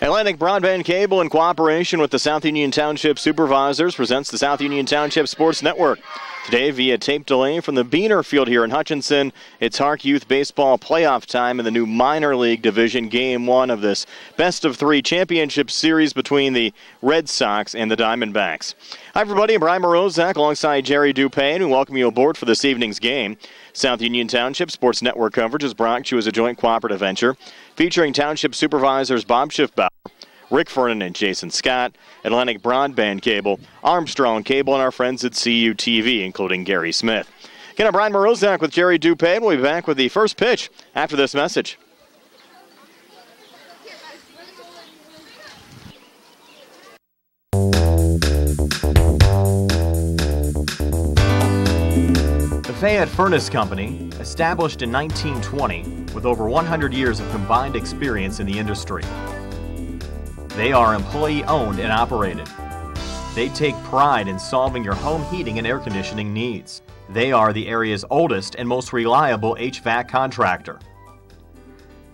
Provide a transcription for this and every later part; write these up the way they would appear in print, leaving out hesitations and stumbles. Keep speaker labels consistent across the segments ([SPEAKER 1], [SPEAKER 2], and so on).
[SPEAKER 1] Atlantic Broadband Cable, in cooperation with the South Union Township Supervisors, presents the South Union Township Sports Network. Today, via tape delay from the Beaner Field here in Hutchinson, it's HARC Youth Baseball playoff time in the new minor league division, Game 1 of this best-of-3 championship series between the Red Sox and the Diamondbacks. Hi, everybody. I'm Brian Morozak alongside Jerry Dupay, and we welcome you aboard for this evening's game. South Union Township Sports Network coverage is brought to you as a joint cooperative venture featuring Township Supervisors Bob Schiffbauer, Rick Fernan, and Jason Scott, Atlantic Broadband Cable, Armstrong Cable, and our friends at CUTV, including Gary Smith. Again, I'm Brian Morozak with Jerry Dupay. We'll be back with the first pitch after this message. The Fayette Furnace Company, established in 1920 with over 100 years of combined experience in the industry. They are employee-owned and operated. They take pride in solving your home heating and air conditioning needs. They are the area's oldest and most reliable HVAC contractor.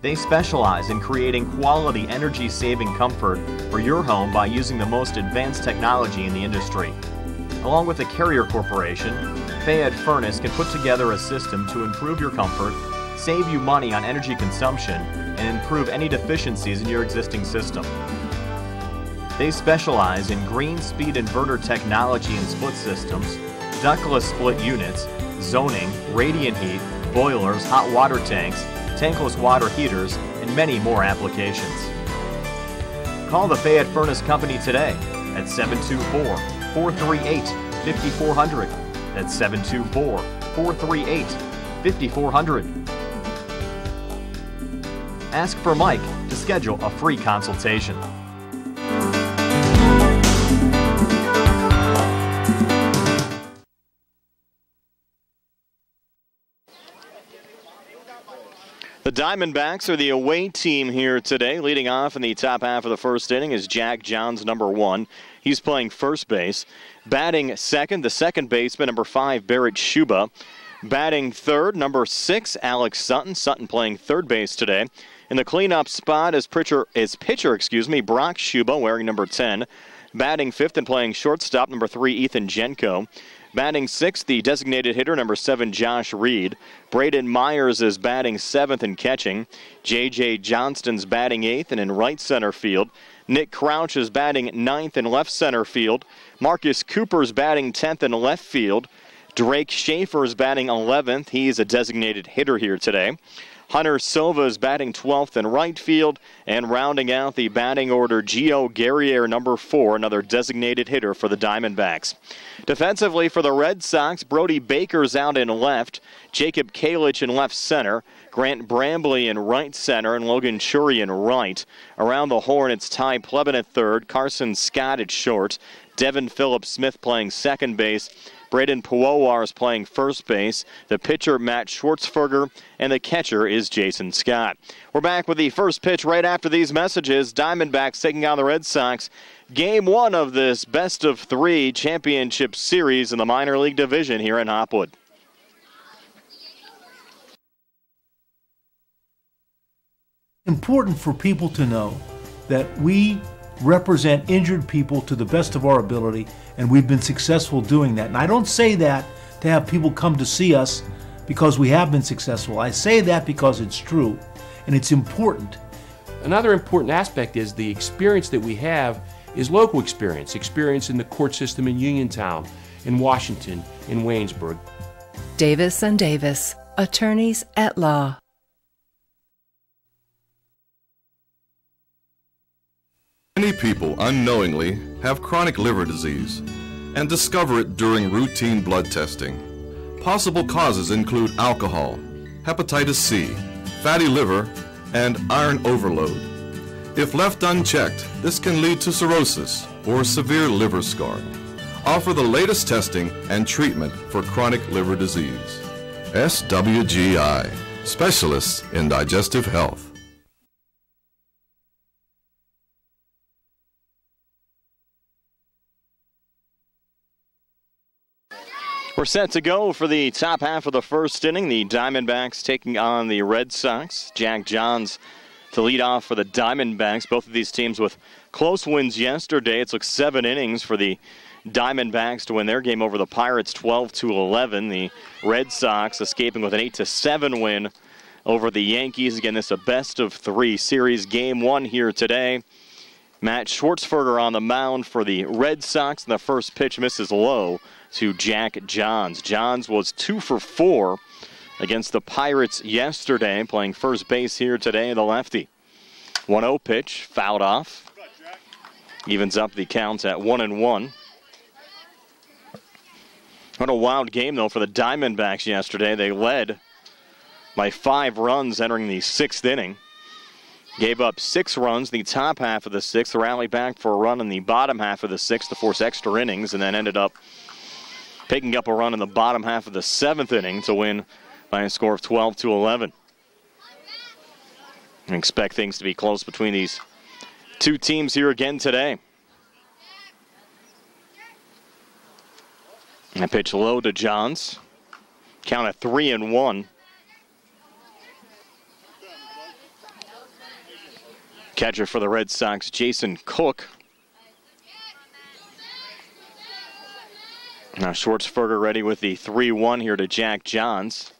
[SPEAKER 1] They specialize in creating quality energy-saving comfort for your home by using the most advanced technology in the industry. Along with the Carrier Corporation, Fayette Furnace can put together a system to improve your comfort, save you money on energy consumption, and improve any deficiencies in your existing system. They specialize in green speed inverter technology and split systems, ductless split units, zoning, radiant heat, boilers, hot water tanks, tankless water heaters, and many more applications. Call the Fayette Furnace Company today at 724-438-5400. That's 724-438-5400. Ask for Mike to schedule a free consultation. The Diamondbacks are the away team here today. Leading off in the top half of the first inning is Jack Johns, number 1. He's playing first base. Batting second, the second baseman, number 5, Barrett Schuba. Batting third, number 6, Alex Sutton. Sutton playing third base today. In the cleanup spot is pitcher, Brock Schuba, wearing number 10. Batting fifth and playing shortstop, number 3, Ethan Jenko. Batting sixth, the designated hitter, number 7, Josh Reed. Braden Myers is batting seventh and catching. J.J. Johnston's batting eighth and in right center field. Nick Crouch is batting ninth in left center field. Marcus Cooper's batting 10th in left field. Drake Schaefer's batting 11th. He's a designated hitter here today. Hunter Silva is batting 12th in right field, and rounding out the batting order, Gio Guerriere, number 4, another designated hitter for the Diamondbacks. Defensively for the Red Sox, Brody Baker's out in left, Jacob Kalich in left center, Grant Brambley in right center, and Logan Shuri in right. Around the horn, it's Ty Plebin at third, Carson Scott at short, Devin Phillips Smith playing second base, Braden Puowar is playing first base, the pitcher Matt Schwartzberger, and the catcher is Jason Scott. We're back with the first pitch right after these messages. Diamondbacks taking on the Red Sox. Game 1 of this best-of-3 championship series in the minor league division here in Hopwood.
[SPEAKER 2] Important for people to know that we represent injured people to the best of our ability, and we've been successful doing that. And I don't say that to have people come to see us because we have been successful. I say that because it's true, and it's important.
[SPEAKER 3] Another important aspect is the experience that we have is local experience in the court system in Uniontown, in Washington, in Waynesburg.
[SPEAKER 4] Davis & Davis, attorneys at law.
[SPEAKER 5] Many people unknowingly have chronic liver disease and discover it during routine blood testing. Possible causes include alcohol, hepatitis C, fatty liver, and iron overload. If left unchecked, this can lead to cirrhosis or severe liver scarring. Offer the latest testing and treatment for chronic liver disease. SWGI, specialists in digestive health.
[SPEAKER 1] We're set to go for the top half of the first inning. The Diamondbacks taking on the Red Sox. Jack Johns to lead off for the Diamondbacks. Both of these teams with close wins yesterday. It took 7 innings for the Diamondbacks to win their game over the Pirates 12-11. The Red Sox escaping with an 8-7 win over the Yankees. Again, this is a best-of-3 series. Game 1 here today. Matt Schwartzberger on the mound for the Red Sox, and the first pitch misses low to Jack Johns. Johns was 2 for 4 against the Pirates yesterday, playing first base here today, the lefty. 1-0 pitch, fouled off. Evens up the count at 1-1. What a wild game, though, for the Diamondbacks yesterday. They led by 5 runs entering the 6th inning. Gave up 6 runs in the top half of the 6th, rallied back for a run in the bottom half of the 6th to force extra innings, and then ended up picking up a run in the bottom half of the 7th inning to win by a score of 12-11. I expect things to be close between these two teams here again today. And a pitch low to Johns. Count at 3-1. Catcher for the Red Sox, Jason Cook. Now Schwartzberger ready with the 3-1 here to Jack Johns.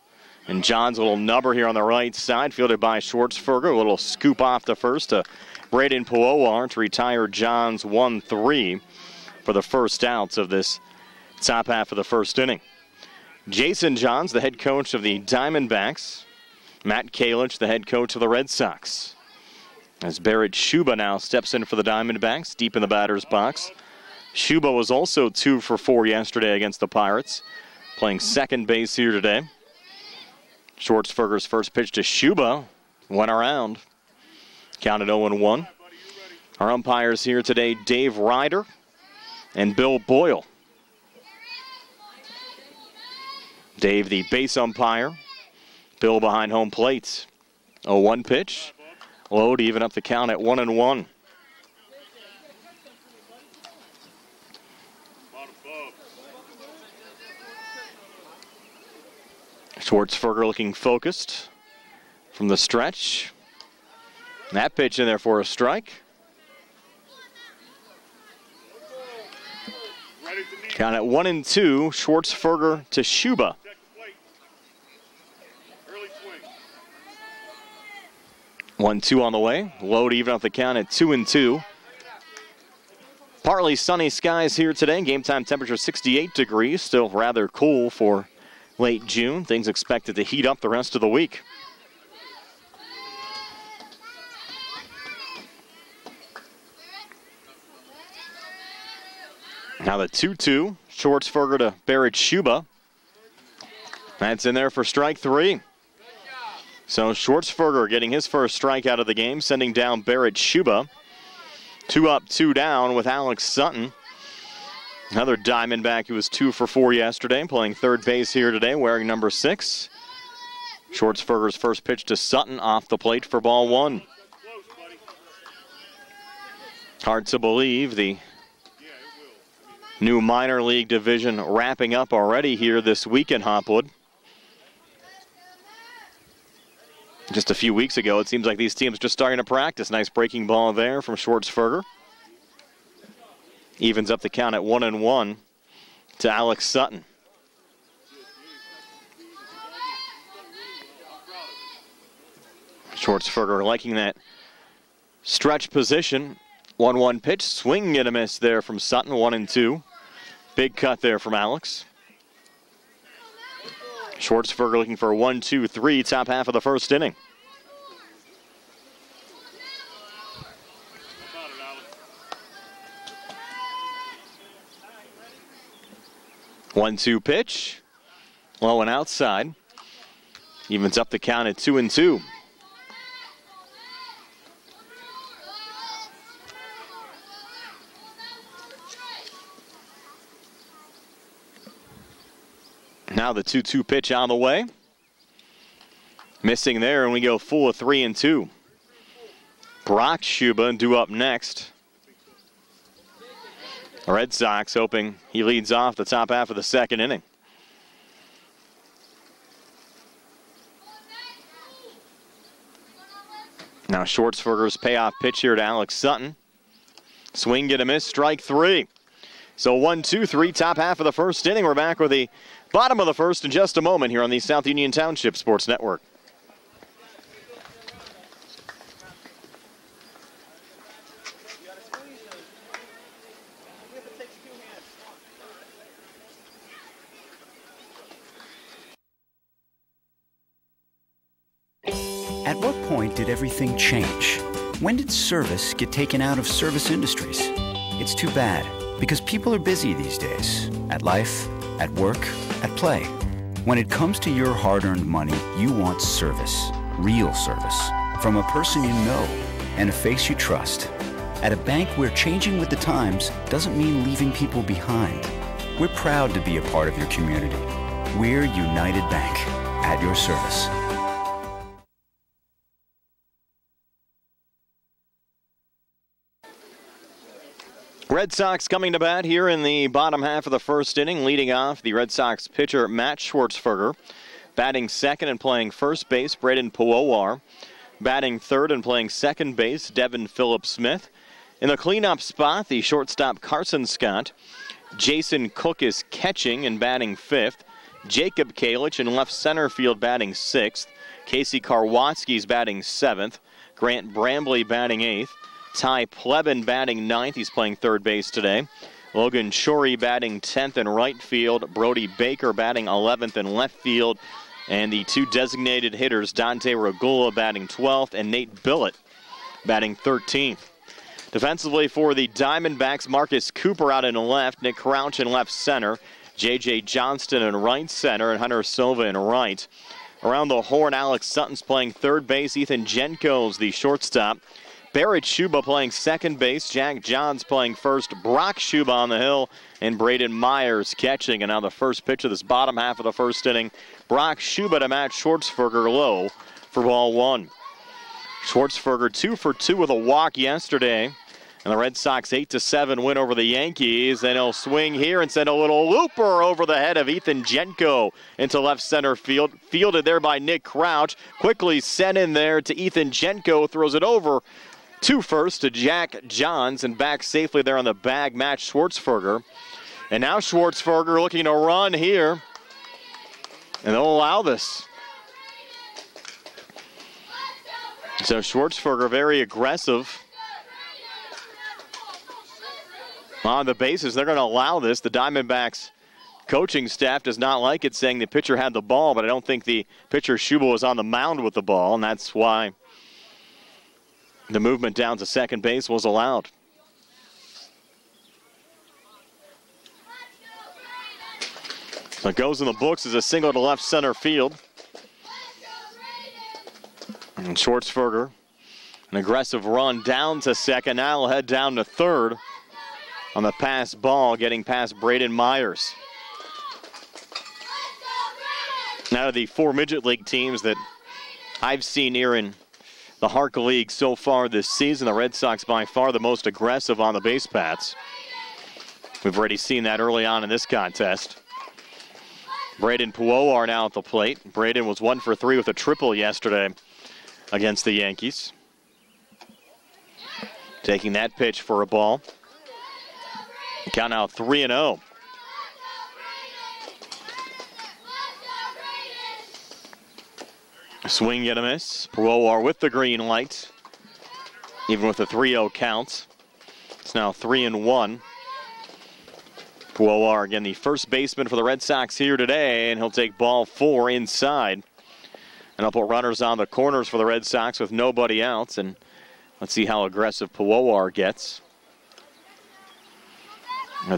[SPEAKER 1] And Johns a little nubber here on the right side, fielded by Schwartzberger. A little scoop off the first to Braden Puowar to retire Johns 1-3 for the first outs of this top half of the first inning. Jason Johns, the head coach of the Diamondbacks. Matt Kalich, the head coach of the Red Sox. As Barrett Schuba now steps in for the Diamondbacks, deep in the batter's box. Schuba was also 2 for 4 yesterday against the Pirates, playing second base here today. Schwartzberger's first pitch to Schuba went around. Counted 0-1. Our umpires here today, Dave Ryder and Bill Boyle. Dave, the base umpire. Bill behind home plate. 0-1 pitch. Low to even up the count at 1-1. Schwartzberger looking focused from the stretch. That pitch in there for a strike. Count at 1-2. Schwartzberger to Schuba. 1-2 on the way. Low to even up the count at 2-2. Partly sunny skies here today. Game time temperature 68 degrees. Still rather cool for late June. Things expected to heat up the rest of the week. Now the 2-2. Schwartzberger to Barrett Schuba. That's in there for strike 3. So Schwartzberger getting his first strike out of the game, sending down Barrett Schuba. 2 up, 2 down with Alex Sutton. Another Diamondback who was 2 for 4 yesterday, playing third base here today, wearing number 6. Schwartzberger's first pitch to Sutton off the plate for ball 1. Hard to believe the new minor league division wrapping up already here this week in Hopwood. Just a few weeks ago, it seems like these teams just starting to practice. Nice breaking ball there from Schwartzberger. Evens up the count at 1-1 to Alex Sutton. Schwartzberger liking that stretch position. 1-1 pitch, swing and a miss there from Sutton, 1-2. Big cut there from Alex. Schwartzberger looking for a 1-2-3, top half of the first inning. One-two pitch, low and outside. Evens up the count at 2-2. Now the 2-2 pitch on the way. Missing there, and we go full of 3-2. Brock Schuba due up next. The Red Sox hoping he leads off the top half of the second inning. Now Schwartzberger's payoff pitch here to Alex Sutton. Swing, get a miss, strike 3. So 1-2-3, top half of the first inning. We're back with the bottom of the first in just a moment here on the South Union Township Sports Network.
[SPEAKER 6] At what point did everything change? When did service get taken out of service industries? It's too bad, because people are busy these days. At life, at work, at play. When it comes to your hard-earned money, you want service. Real service. From a person you know and a face you trust. At a bank where changing with the times doesn't mean leaving people behind. We're proud to be a part of your community. We're United Bank, at your service.
[SPEAKER 1] Red Sox coming to bat here in the bottom half of the first inning. Leading off, the Red Sox pitcher, Matt Schwartzberger. Batting second and playing first base, Braden Puowar. Batting third and playing second base, Devin Phillips-Smith. In the cleanup spot, the shortstop, Carson Scott. Jason Cook is catching and batting fifth. Jacob Kalich in left center field batting sixth. Casey Karwotsky's batting seventh. Grant Brambley batting eighth. Ty Plebin batting ninth. He's playing third base today. Logan Shorey batting 10th in right field. Brody Baker batting 11th in left field. And the two designated hitters, Dante Regula batting 12th and Nate Billett batting 13th. Defensively for the Diamondbacks, Marcus Cooper out in left, Nick Crouch in left center, J.J. Johnston in right center, and Hunter Silva in right. Around the horn, Alex Sutton's playing third base. Ethan Jenko's the shortstop. Barrett Schuba playing second base. Jack Johns playing first. Brock Schuba on the hill. And Braden Myers catching. And now the first pitch of this bottom half of the first inning. Brock Schuba to Matt Schwartzberger low for ball one. Schwartzberger 2 for 2 with a walk yesterday. And the Red Sox 8-7 win over the Yankees. And he'll swing here and send a little looper over the head of Ethan Jenko into left center field. Fielded there by Nick Crouch. Quickly sent in there to Ethan Jenko. Throws it over to first to Jack Johns and back safely there on the bag, Matt Schwartzberger. And now Schwartzberger looking to run here. And they'll allow this. So Schwartzberger very aggressive on the bases. They're going to allow this. The Diamondbacks coaching staff does not like it, saying the pitcher had the ball, but I don't think the pitcher Schuba was on the mound with the ball, and that's why the movement down to second base was allowed. So it goes in the books as a single to left center field. And Schwartzberger, an aggressive run down to second. Now he'll head down to third on the pass ball, getting past Braden Myers. Now the four midget league teams that I've seen here in the HARC League so far this season, the Red Sox by far the most aggressive on the base paths. We've already seen that early on in this contest. Braden Puowar now at the plate. Braden was 1 for 3 with a triple yesterday against the Yankees. Taking that pitch for a ball. Count now 3-0. Swing and a miss. Puowar with the green light. Even with a 3-0 count. It's now 3-1. Puowar again the first baseman for the Red Sox here today, and he'll take ball 4 inside. And I'll put runners on the corners for the Red Sox with nobody else, and let's see how aggressive Puowar gets.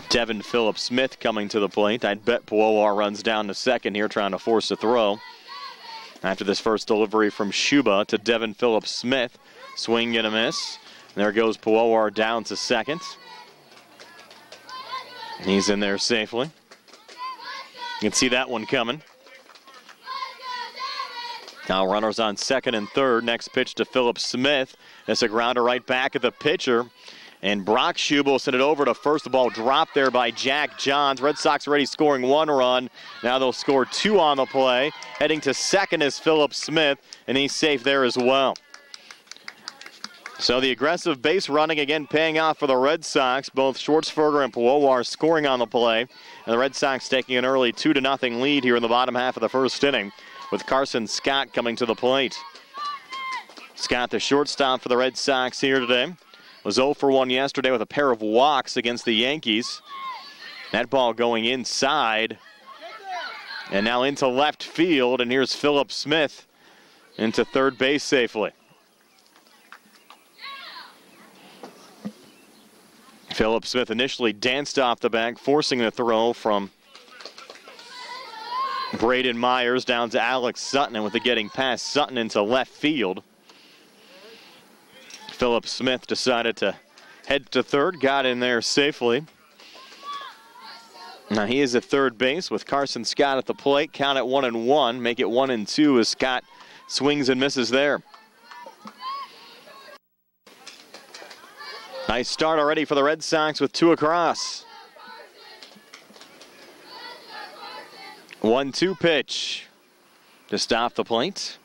[SPEAKER 1] Devin Phillips-Smith coming to the plate. I'd bet Puowar runs down to second here trying to force a throw. After this first delivery from Schuba to Devin Phillips-Smith. Swing and a miss. And there goes Puowar down to second. He's in there safely. You can see that one coming. Now runners on second and third. Next pitch to Phillips-Smith. That's a grounder right back at the pitcher. And Brock Schuba will send it over to first. The ball dropped there by Jack Johns. Red Sox already scoring 1 run. Now they'll score 2 on the play. Heading to second is Phillips-Smith, and he's safe there as well. So the aggressive base running again paying off for the Red Sox. Both Schwartzberger and Pawowar scoring on the play. And the Red Sox taking an early 2-0 lead here in the bottom half of the first inning with Carson Scott coming to the plate. Scott, the shortstop for the Red Sox here today, was 0 for 1 yesterday with a pair of walks against the Yankees. That ball going inside and now into left field. And here's Philip Smith into third base safely. Philip Smith initially danced off the bag, forcing the throw from Braden Myers down to Alex Sutton, and with it getting past Sutton into left field, Philip Smith decided to head to third, got in there safely. Now he is at third base with Carson Scott at the plate. Count at 1-1, make it 1-2 as Scott swings and misses there. Nice start already for the Red Sox with 2 across. 1-2 pitch. Just off the plate.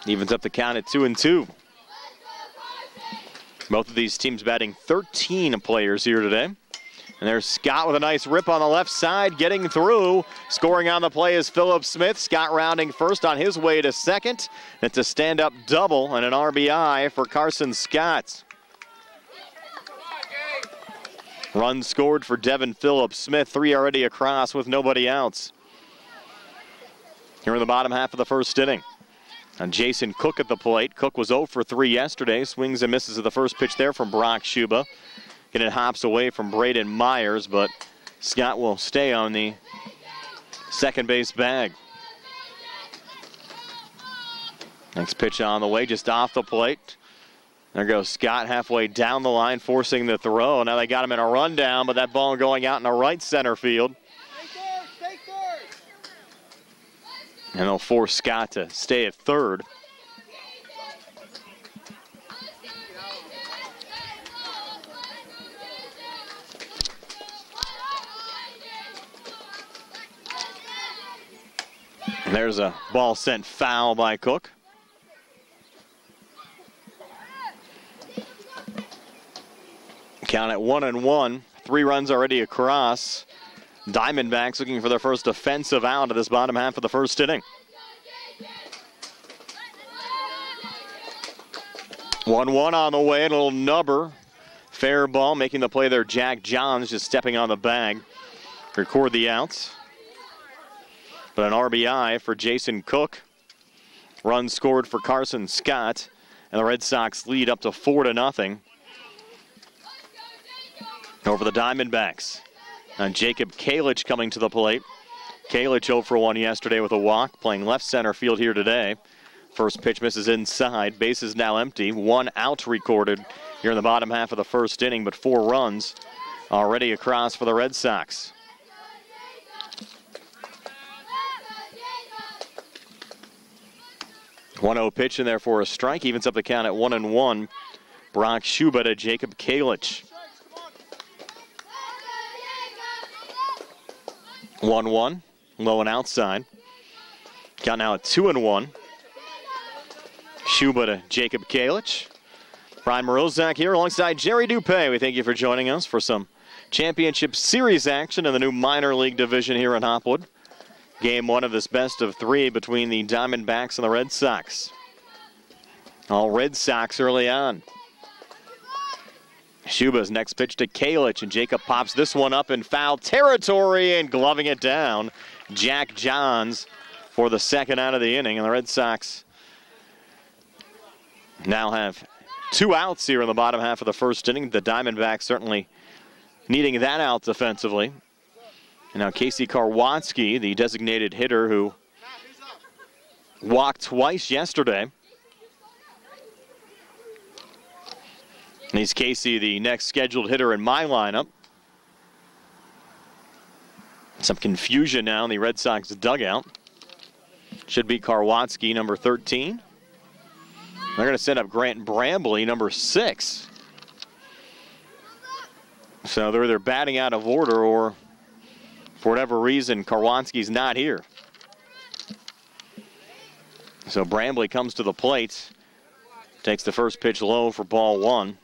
[SPEAKER 1] Evens up the count at 2-2. Both of these teams batting 13 players here today. And there's Scott with a nice rip on the left side, getting through. Scoring on the play is Philip Smith. Scott rounding first on his way to second. It's a stand-up double and an RBI for Carson Scott. Run scored for Devin Phillips Smith, 3 already across with nobody else. Here in the bottom half of the first inning. And Jason Cook at the plate. Cook was 0 for 3 yesterday. Swings and misses at the first pitch there from Brock Schuba. And it hops away from Braden Myers, but Scott will stay on the second base bag. Next pitch on the way, just off the plate. There goes Scott halfway down the line, forcing the throw. Now they got him in a rundown, but that ball going out in the right center field. And they'll force Scott to stay at third. And there's a ball sent foul by Cook. Count at 1-1. 3 runs already across. Diamondbacks looking for their first offensive out of this bottom half of the first inning. 1-1 on the way, a little nubber. Fair ball, making the play there. Jack Johns just stepping on the bag. Record the outs. But an RBI for Jason Cook. Run scored for Carson Scott. And the Red Sox lead up to 4-0 over the Diamondbacks. And Jacob Kalich coming to the plate. Kalich 0 for 1 yesterday with a walk, playing left center field here today. First pitch misses inside. Base is now empty. 1 out recorded here in the bottom half of the first inning, but 4 runs already across for the Red Sox. One-0 pitch in there for a strike. Evens up the count at 1-1. Brock Schuba to Jacob Kalich. 1-1, low and outside. Count now at 2-1. Schuba to Jacob Kalich. Brian Morozak here alongside Jerry Dupé. We thank you for joining us for some championship series action in the new minor league division here in Hopwood. Game 1 of this best of 3 between the Diamondbacks and the Red Sox. All Red Sox early on. Schuba's next pitch to Kalich, and Jacob pops this one up in foul territory and gloving it down. Jack Johns for the second out of the inning, and the Red Sox now have 2 outs here in the bottom half of the first inning. The Diamondbacks certainly needing that out defensively. And now Casey Karwatsky, the designated hitter who walked twice yesterday. And he's Casey, the next scheduled hitter in my lineup. Some confusion now in the Red Sox dugout. Should be Karwatsky, number 13. They're going to send up Grant Brambley, number 6. So they're either batting out of order or, for whatever reason, Karwatsky's not here. So Brambley comes to the plate. Takes the first pitch low for ball 1.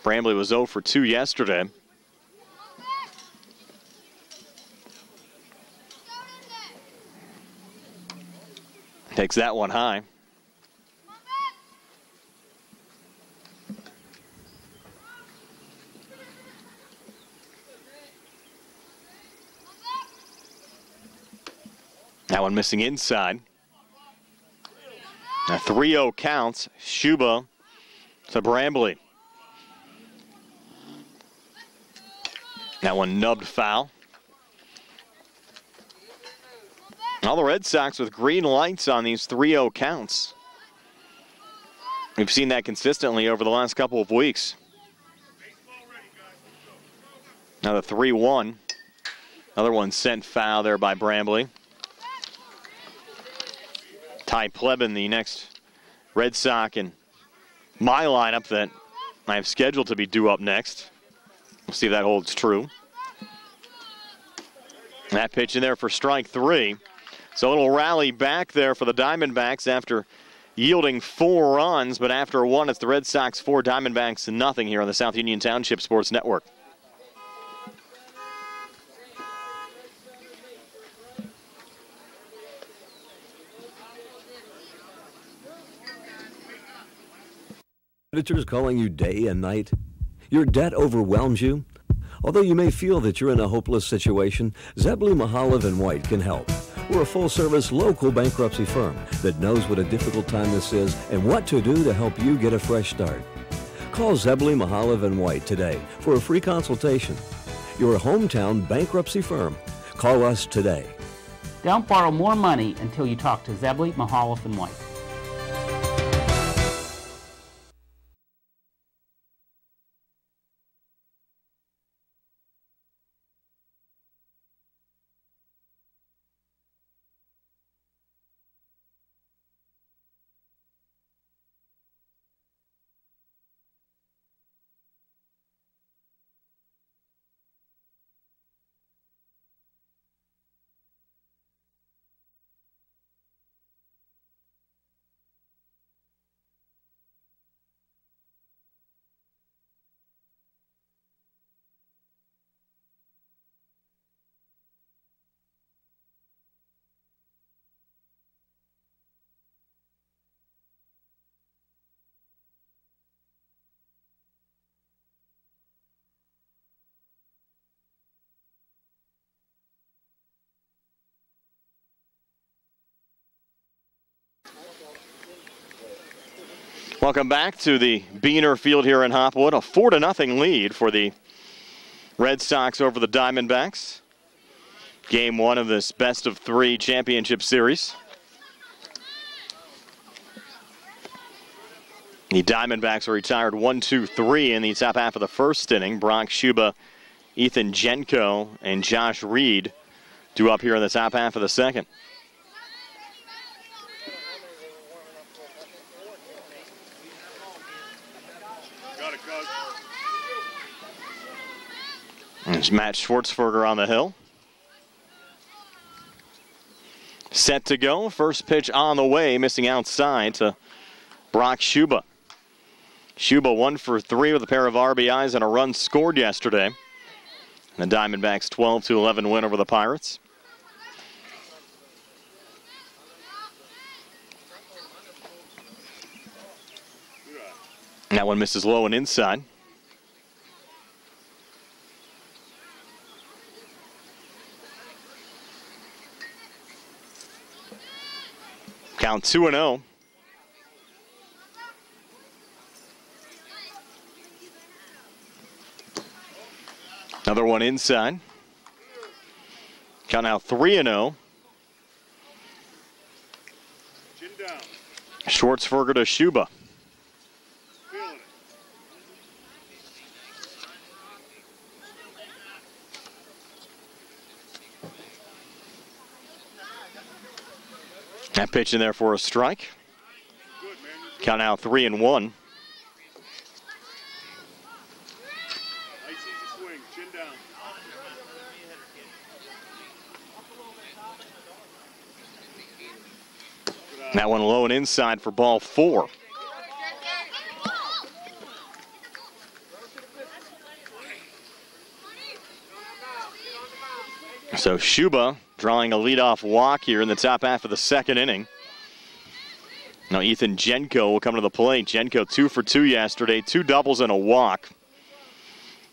[SPEAKER 1] Brambley was 0 for 2 yesterday. Takes that one high. That one missing inside. A 3-0 counts. Shuba to Brambley. That one nubbed foul. All the Red Sox with green lights on these 3-0 counts. We've seen that consistently over the last couple of weeks. Now the 3-1. Another one sent foul there by Brambley. Ty Plebin, the next Red Sox in my lineup that I have scheduled to be due up next. We'll see if that holds true. That pitch in there for strike 3. So a little rally back there for the Diamondbacks after yielding 4 runs, but after 1, it's the Red Sox 4, Diamondbacks nothing here on the South Union Township Sports Network.
[SPEAKER 7] Creditors calling you day and night? Your debt overwhelms you? Although you may feel that you're in a hopeless situation, Zebley, Mahalev & White can help. We're a full-service local bankruptcy firm that knows what a difficult time this is and what to do to help you get a fresh start. Call Zebley, Mahalev & White today for a free consultation. Your hometown bankruptcy firm. Call us today.
[SPEAKER 8] Don't borrow more money until you talk to Zebley, Mahalev & White.
[SPEAKER 1] Welcome back to the Beaner Field here in Hopwood. A 4-0 lead for the Red Sox over the Diamondbacks. Game 1 of this best-of-3 championship series. The Diamondbacks are retired 1-2-3 in the top half of the first inning. Brock Shuba, Ethan Jenko, and Josh Reed due up here in the top half of the second. There's Matt Schwartzberger on the hill. Set to go. First pitch on the way, missing outside to Brock Shuba. Shuba 1 for 3 with a pair of RBIs and a run scored yesterday. The Diamondbacks 12-11 win over the Pirates. That one misses low and inside. Count 2-0. Another one inside. Count now 3-0. Schwartzberger to Shuba. That pitch in there for a strike. Count now 3-1. That one low and inside for ball 4. So Shuba drawing a leadoff walk here in the top half of the second inning. Now Ethan Jenko will come to the plate. Jenko 2 for 2 yesterday, 2 doubles and a walk.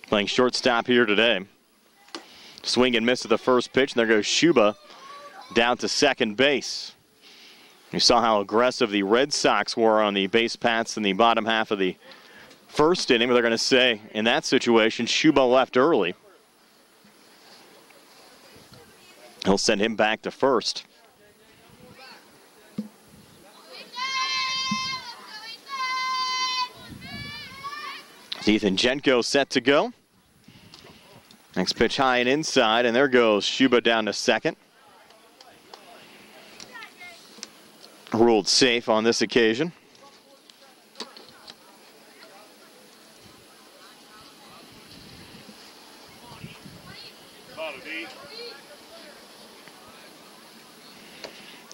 [SPEAKER 1] Playing shortstop here today. Swing and miss at the first pitch, and there goes Shuba down to second base. You saw how aggressive the Red Sox were on the base paths in the bottom half of the first inning, but they're going to say in that situation, Shuba left early. He'll send him back to first. Ethan Jenko set to go. Next pitch high and inside, and there goes Shuba down to second. Ruled safe on this occasion.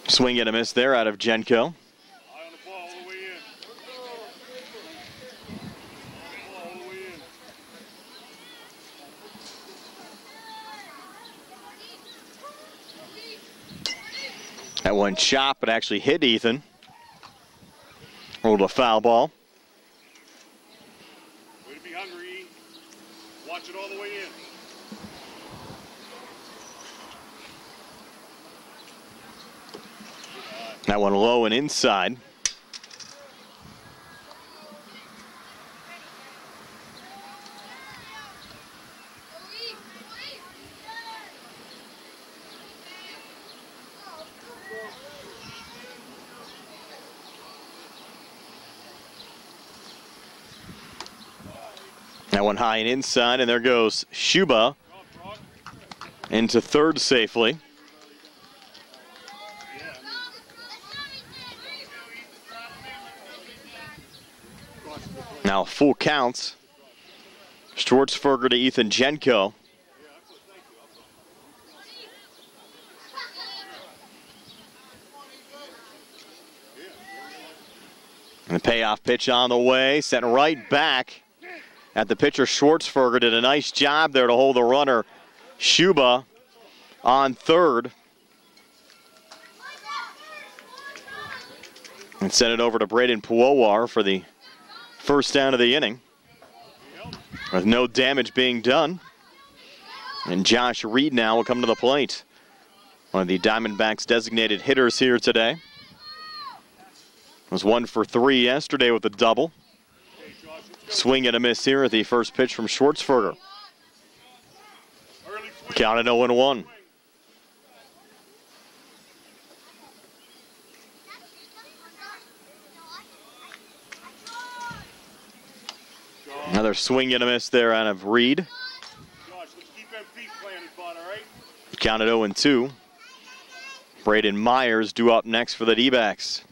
[SPEAKER 1] Swing and a miss there out of Jenko. That one chopped, but actually hit Ethan. Rolled a foul ball.
[SPEAKER 9] Way to be hungry. Watch it all the way in.
[SPEAKER 1] That one low and inside. That one high and inside, and there goes Shuba into third safely. Now full counts. Schwartzberger to Ethan Jenko. And the payoff pitch on the way, sent right back at the pitcher. Schwartzberger did a nice job there to hold the runner Shuba on third. And sent it over to Braden Puowar for the first down of the inning, with no damage being done. And Josh Reed now will come to the plate. One of the Diamondbacks designated hitters here today. Was 1 for 3 yesterday with a double. Swing and a miss here at the first pitch from Schwartzberger. Counted 0-1. Another swing and a miss there out of Reed. Counted 0-2. Braden Myers due up next for the D-backs.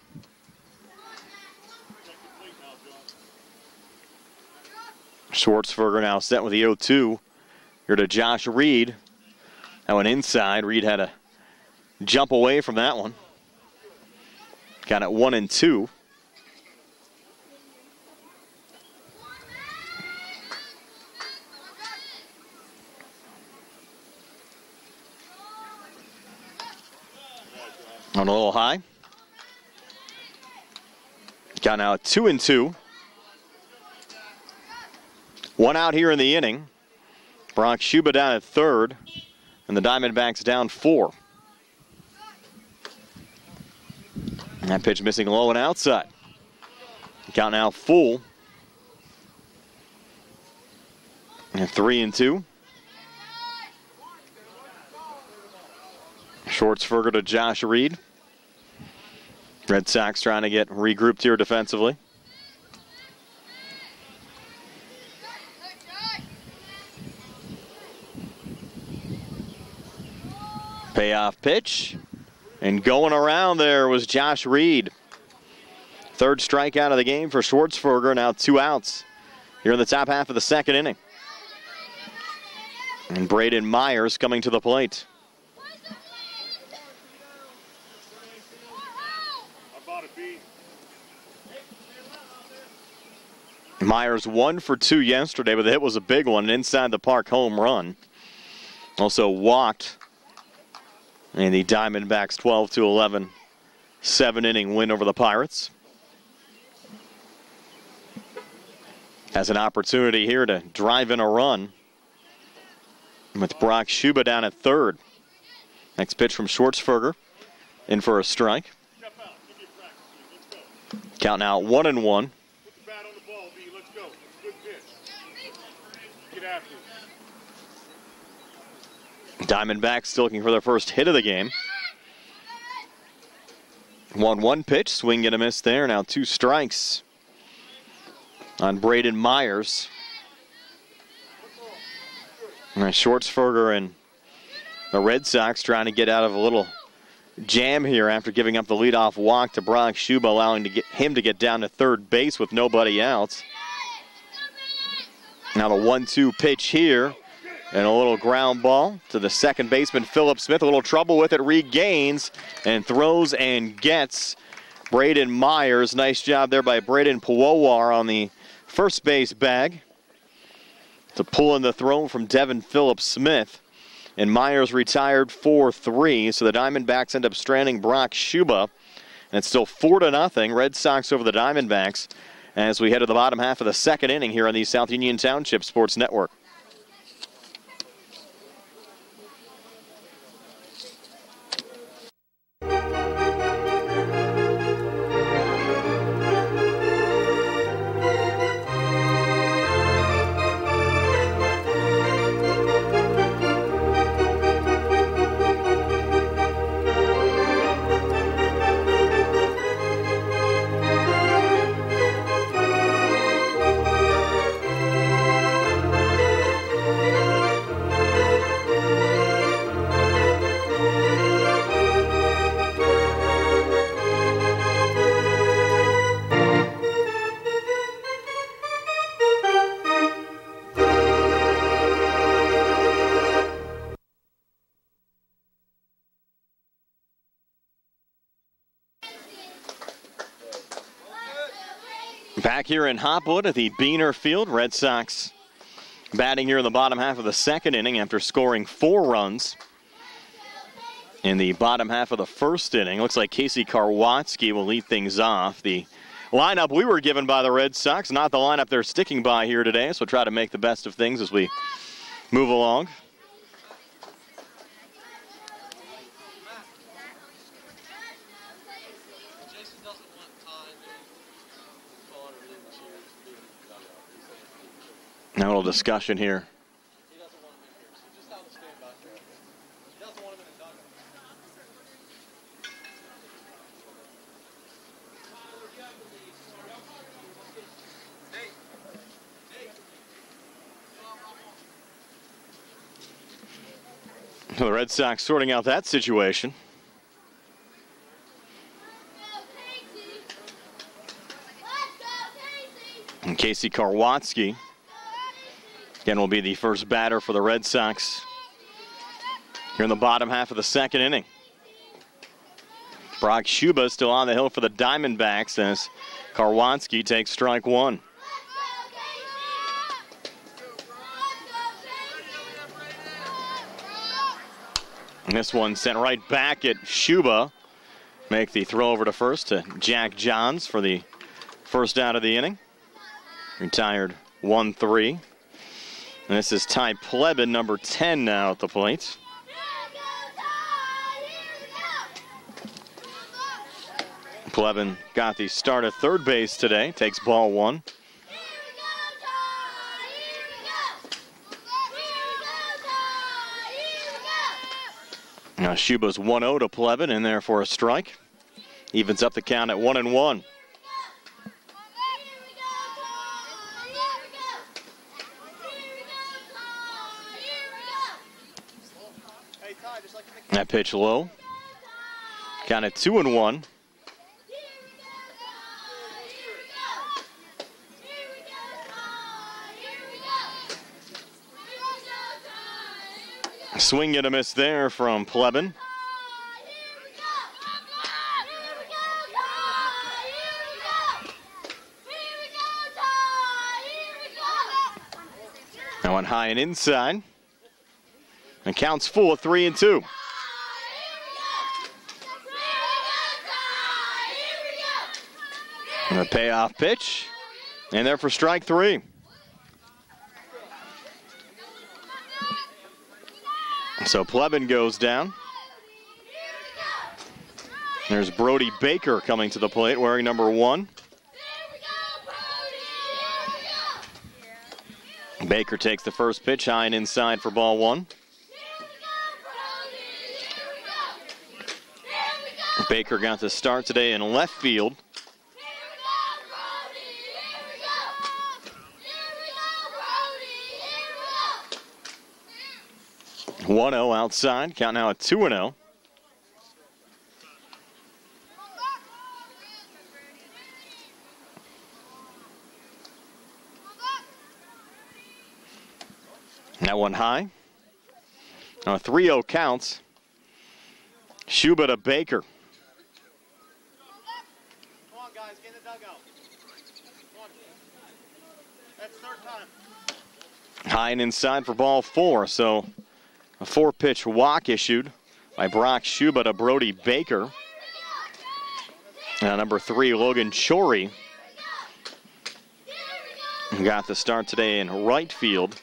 [SPEAKER 1] Schwartzberger now set with the 0-2. Here to Josh Reed. That one inside. Reed had to jump away from that one. Got it 1-2. On a little high. Got now 2-2. 1 out here in the inning. Brock Shuba down at third, and the Diamondbacks down 4. And that pitch missing low and outside. Count now full. And 3-2. Schwartzberger to Josh Reed. Red Sox trying to get regrouped here defensively. Payoff pitch. And going around there was Josh Reed. Third strikeout of the game for Schwartzberger. Now 2 outs here in the top half of the second inning. And Braden Myers coming to the plate. Myers 1 for 2 yesterday, but the hit was a big one, an inside the park home run. Also walked And the Diamondbacks 12-11 7-inning win over the Pirates. Has an opportunity here to drive in a run with Brock Schuba down at third. Next pitch from Schwartzberger, in for a strike. Count now 1-1.
[SPEAKER 9] Put the bat on the ball, B. Let's go. Good pitch. Get after it.
[SPEAKER 1] Diamondbacks still looking for their first hit of the game. 1-1 pitch, swing and a miss there. Now 2 strikes on Braden Myers. Schwartzberger and the Red Sox trying to get out of a little jam here after giving up the leadoff walk to Brock Schuba, allowing him to get down to third base with nobody else. Now the 1-2 pitch here, and a little ground ball to the second baseman, Philip Smith. A little trouble with it, regains and throws and gets Braden Myers. Nice job there by Braden Puwawar on the first base bag to pull in the throw from Devin Philip Smith. And Myers retired 4-3, so the Diamondbacks end up stranding Brock Schuba. And it's still 4-0, Red Sox over the Diamondbacks as we head to the bottom half of the second inning here on the South Union Township Sports Network. Back here in Hopwood at the Beaner Field, Red Sox batting here in the bottom half of the second inning after scoring 4 runs in the bottom half of the first inning. Looks like Casey Karwotsky will lead things off. The lineup we were given by the Red Sox, not the lineup they're sticking by here today, so we'll try to make the best of things as we move along. Now a little discussion here. The Red Sox sorting out that situation. And Casey Karwotsky again will be the first batter for the Red Sox here in the bottom half of the second inning. Brock Schuba still on the hill for the Diamondbacks as Karwotsky takes strike 1. And this one sent right back at Schuba. Make the throw over to first to Jack Johns for the first out of the inning. Retired 1-3. And this is Ty Plebin, number 10 now at the plate. Plebin got the start at third base today. Takes ball 1. Now Schuba's 1-0 to Plebin, in there for a strike. Evens up the count at 1-1. That pitch low. Count at 2-1. Swing and a miss there from Plebin. That went high and inside. And counts full at 3-2. And a payoff pitch. And there for strike 3. So Plevin goes down. There's Brody Baker coming to the plate wearing number 1. Baker takes the first pitch high and inside for ball 1. Baker got the start today in left field. Here 1-0 outside, count now at 2-0. That one high. Now 3-0 counts. Schuba to Baker.
[SPEAKER 9] Come on, guys, get in the dugout. Come on. That's third time.
[SPEAKER 1] High and inside for ball 4. So a 4-pitch walk issued by Brock Schuba to Brody Baker. Now number 3, Logan Chory, got the start today in right field.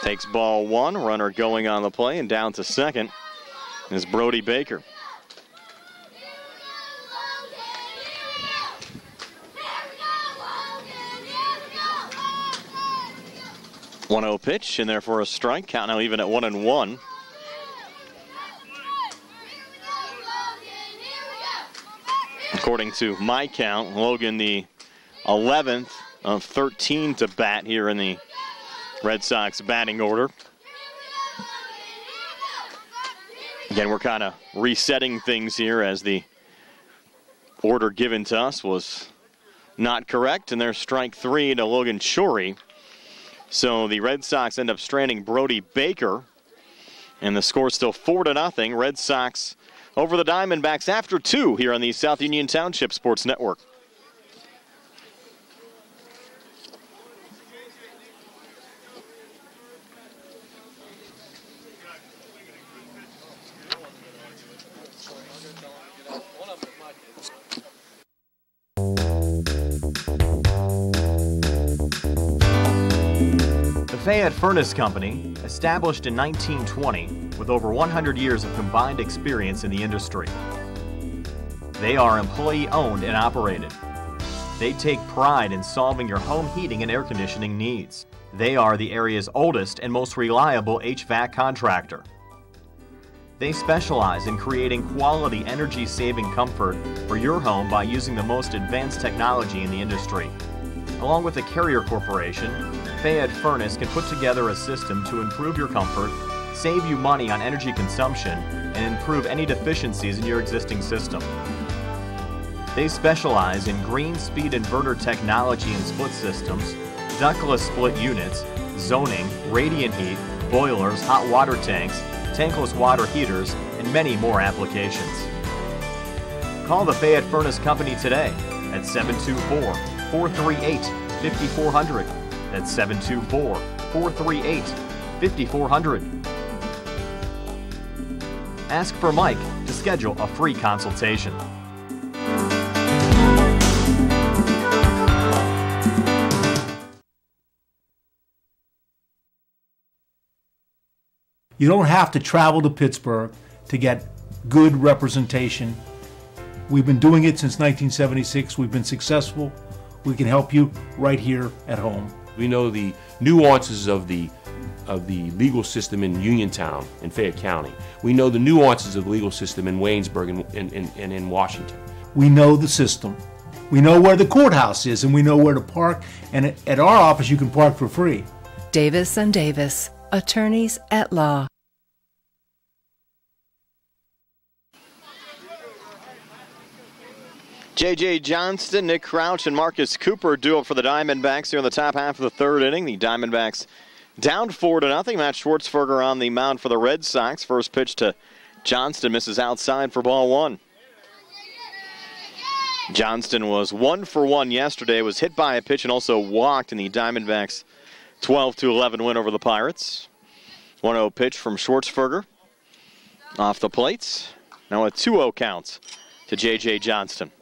[SPEAKER 1] Takes ball 1, runner going on the play, and down to second is Brody Baker. One 1-0 pitch, and there for a strike. Count now even at 1-1. According to my count, Logan the 11th of 13 to bat here in the Red Sox batting order. Again, we're kind of resetting things here as the order given to us was not correct, and there's strike 3 to Logan Chory. So the Red Sox end up stranding Brody Baker, and the score's still 4-0. Red Sox over the Diamondbacks after 2 here on the South Union Township Sports Network. Fayette Furnace Company, established in 1920 with over 100 years of combined experience in the industry. They are employee-owned and operated. They take pride in solving your home heating and air conditioning needs. They are the area's oldest and most reliable HVAC contractor. They specialize in creating quality energy-saving comfort for your home by using the most advanced technology in the industry. Along with the Carrier Corporation, Fayette Furnace can put together a system to improve your comfort, save you money on energy consumption, and improve any deficiencies in your existing system. They specialize in green speed inverter technology and split systems, ductless split units, zoning, radiant heat, boilers, hot water tanks, tankless water heaters, and many more applications. Call the Fayette Furnace Company today at 724-438-5400. That's 724-438-5400. Ask for Mike to schedule a free consultation.
[SPEAKER 2] You don't have to travel to Pittsburgh to get good representation. We've been doing it since 1976. We've been successful. We can help you right here at home.
[SPEAKER 3] We know the nuances of the legal system in Uniontown and Fayette County. We know the nuances of the legal system in Waynesburg and in Washington.
[SPEAKER 2] We know the system. We know where the courthouse is, and we know where to park. And at our office, you can park for free.
[SPEAKER 4] Davis & Davis, attorneys at law.
[SPEAKER 1] J.J. Johnston, Nick Crouch, and Marcus Cooper do it for the Diamondbacks here in the top half of the third inning. The Diamondbacks down 4-0. Matt Schwartzberger on the mound for the Red Sox. First pitch to Johnston misses outside for ball 1. Johnston was 1 for 1 yesterday, was hit by a pitch and also walked in the Diamondbacks' 12-11 win over the Pirates. 1-0 pitch from Schwartzberger off the plates. Now a 2-0 count to J.J. Johnston.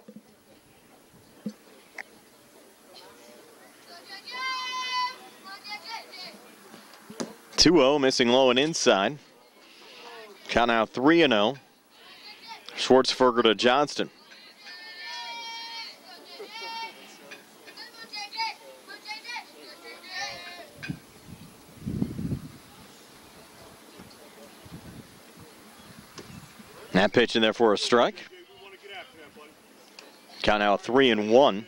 [SPEAKER 1] 2-0, missing low and inside. Count out 3-0. Schwartzberger to Johnston. That pitch in there for a strike. Count out 3-1.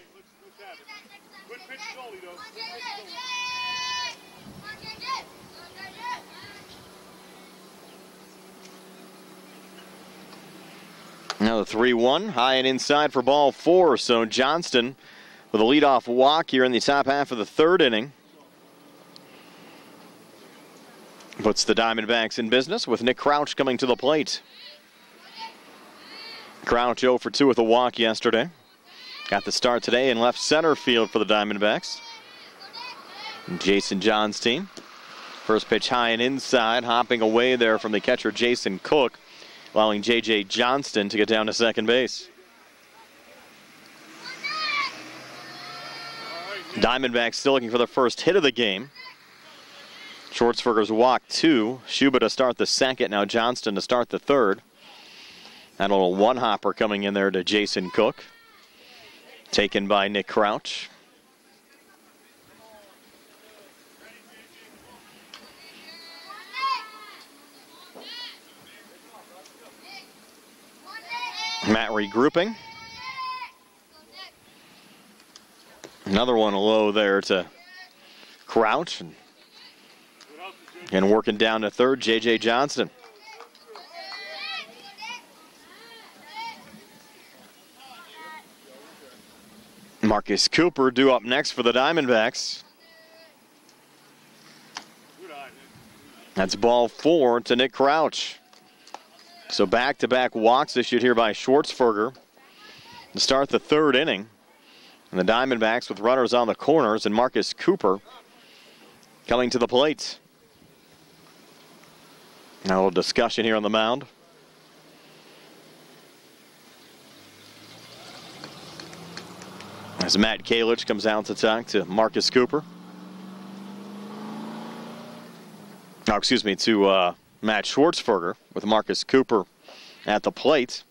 [SPEAKER 1] Now the 3-1, high and inside for ball 4. So Johnston with a leadoff walk here in the top half of the third inning. Puts the Diamondbacks in business with Nick Crouch coming to the plate. Crouch 0 for 2 with a walk yesterday. Got the start today in left center field for the Diamondbacks. Jason John's team. First pitch high and inside, hopping away there from the catcher Jason Cook, allowing J.J. Johnston to get down to second base. Diamondbacks still looking for the first hit of the game. Schwartzberger's walk 2. Schuba to start the second. Now Johnston to start the third. That little one-hopper coming in there to Jason Cook. Taken by Nick Crouch. Matt regrouping. Another one low there to Crouch. And working down to third, J.J. Johnston. Marcus Cooper due up next for the Diamondbacks. That's ball 4 to Nick Crouch. So back-to-back walks issued here by Schwartzberger to start the third inning. And the Diamondbacks with runners on the corners and Marcus Cooper coming to the plate. Now a little discussion here on the mound. As Matt Kalich comes out to talk to Marcus Cooper. Oh, excuse me, to Matt Schwartzberger with Marcus Cooper at the plate.